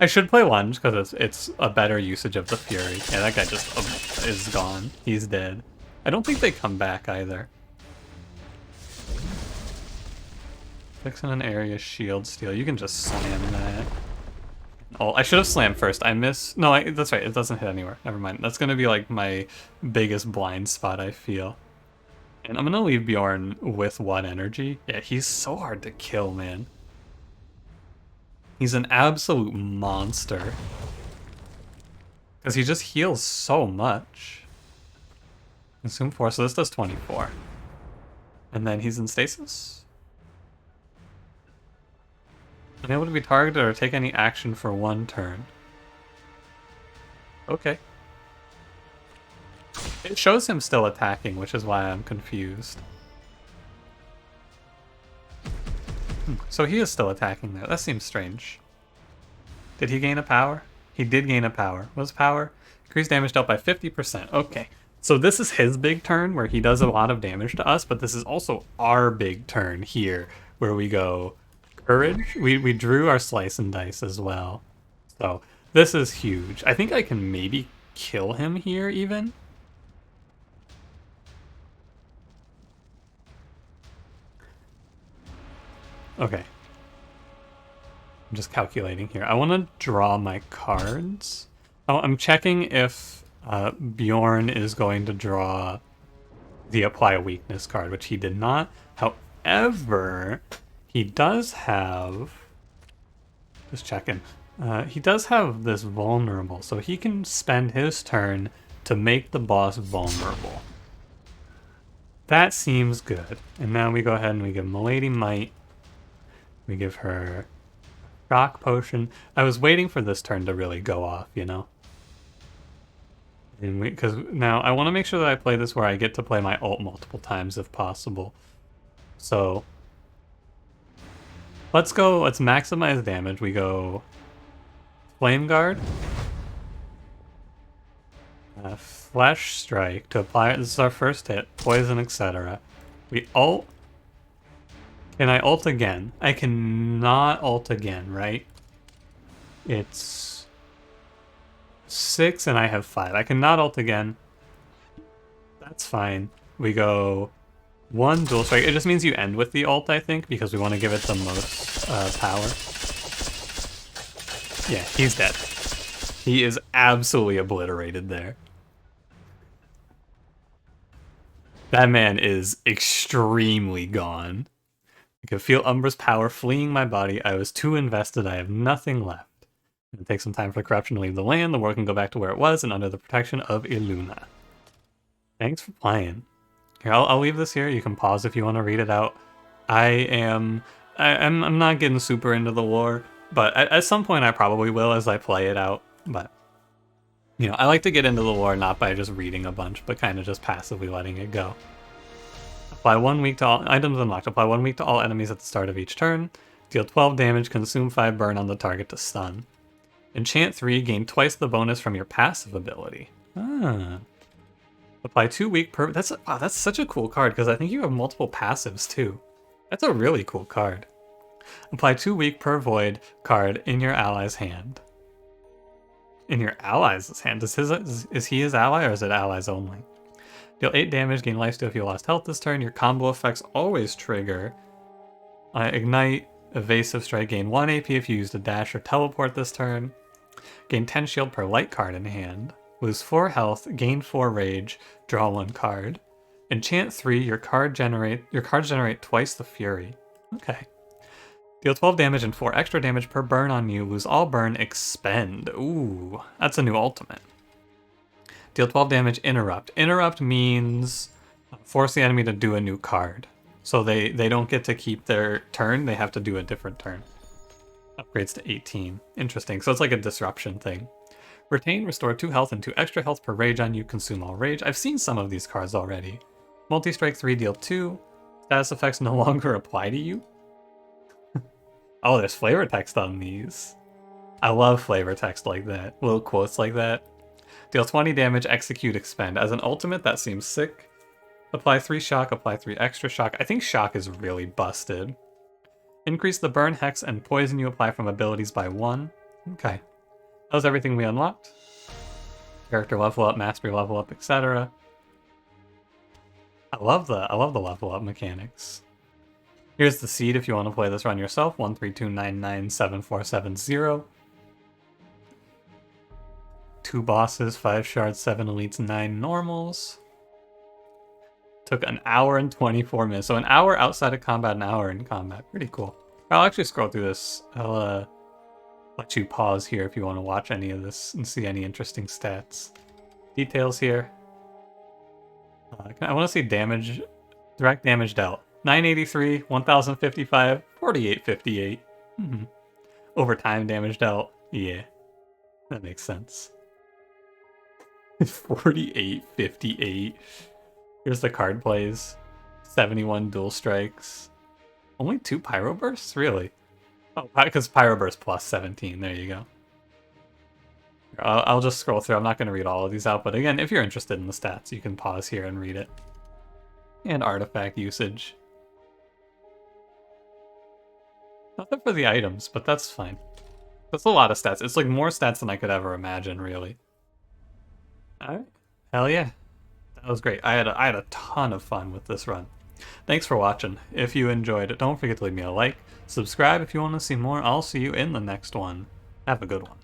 I should play lunge because it's a better usage of the fury. Yeah, that guy just is gone. He's dead. I don't think they come back either. Fixing an area shield steal. You can just slam that. Oh, I should have slammed first. I miss... No, that's right. It doesn't hit anywhere. Never mind. That's gonna be like my biggest blind spot, I feel. And I'm gonna leave Bjorn with 1 energy. Yeah, he's so hard to kill, man. He's an absolute monster. Because he just heals so much. Consume 4, so this does 24. And then he's in stasis. Unable to be targeted or take any action for 1 turn. Okay. It shows him still attacking, which is why I'm confused. So he is still attacking there. That seems strange. Did he gain a power? He did gain a power. What's power? Increased damage dealt by 50%. Okay. So this is his big turn where he does a lot of damage to us, but this is also our big turn here where we go courage. We drew our slice and dice as well. So this is huge. I think I can maybe kill him here even. Okay. I'm just calculating here. I want to draw my cards. Oh, I'm checking if Bjorn is going to draw the apply a weakness card, which he did not. However, he does have... Just checking. He does have this vulnerable, so he can spend his turn to make the boss vulnerable. That seems good. And now we go ahead and we give Milady Might. We give her Shock Potion. I was waiting for this turn to really go off, you know? Because now I want to make sure that I play this where I get to play my ult multiple times if possible. So let's maximize damage. We go Flame Guard, Flash Strike to apply. This is our first hit. Poison, etc. We ult. Can I ult again? I cannot ult again, right? It's 6 and I have 5. I cannot ult again. That's fine. We go 1 dual strike. It just means you end with the ult, I think, because we want to give it the most power. Yeah, he's dead. He is absolutely obliterated there. That man is extremely gone. I could feel Umbra's power fleeing my body. I was too invested. I have nothing left. It takes some time for the corruption to leave the land. The war can go back to where it was and under the protection of Iluna. Thanks for playing. Here, I'll leave this here. You can pause if you want to read it out. I'm not getting super into the war, but at some point I probably will as I play it out. But, you know, I like to get into the war not by just reading a bunch, but kind of just passively letting it go. Apply 1 week to all items unlocked. Apply 1 week to all enemies at the start of each turn. Deal 12 damage, consume 5 burn on the target to stun. Enchant 3, gain twice the bonus from your passive ability. Apply 2 weak per... That's such a cool card, because I think you have multiple passives, too. That's a really cool card. Apply 2 weak per void card in your ally's hand. In your ally's hand? Is he his ally, or is it allies only? Deal 8 damage, gain lifesteal if you lost health this turn. Your combo effects always trigger. Ignite, evasive strike, gain 1 AP if you used a dash or teleport this turn. Gain 10 shield per light card in hand. Lose 4 health, gain 4 rage, draw 1 card. Enchant 3, your cards generate twice the fury. Okay. Deal 12 damage and 4 extra damage per burn on you. Lose all burn, expend. Ooh, that's a new ultimate. Deal 12 damage, interrupt. Interrupt means force the enemy to do a new card. So they don't get to keep their turn, they have to do a different turn. Upgrades to 18. Interesting. So it's like a disruption thing. Retain, restore 2 health and 2 extra health per rage on you. Consume all rage. I've seen some of these cards already. Multi-strike 3, deal 2. Status effects no longer apply to you. Oh, there's flavor text on these. I love flavor text like that. Little quotes like that. Deal 20 damage, execute, expend. As an ultimate, that seems sick. Apply 3 shock, apply 3 extra shock. I think shock is really busted. Increase the burn, hex, and poison you apply from abilities by 1. Okay. That was everything we unlocked. Character level up, mastery level up, etc. I love the level up mechanics. Here's the seed if you want to play this run yourself. 132997470. 2 bosses, 5 shards, 7 elites, 9 normals. Took an hour and 24 minutes. So an hour outside of combat, an hour in combat. Pretty cool. I'll actually scroll through this. I'll let you pause here if you want to watch any of this and see any interesting stats. Details here. I want to see damage, direct damage dealt. 983, 1055, 4858. Overtime damage dealt. Yeah, that makes sense. 4858. Here's the card plays. 71 dual strikes. Only 2 pyro bursts? Really? Oh, because pyro burst plus 17. There you go. I'll just scroll through. I'm not going to read all of these out, but again, if you're interested in the stats, you can pause here and read it. And artifact usage. Nothing for the items, but that's fine. That's a lot of stats. It's like more stats than I could ever imagine, really. Alright. Hell yeah. That was great. I had a ton of fun with this run. Thanks for watching. If you enjoyed it, don't forget to leave me a like, Subscribe if you want to see more. I'll see you in the next one. Have a good one.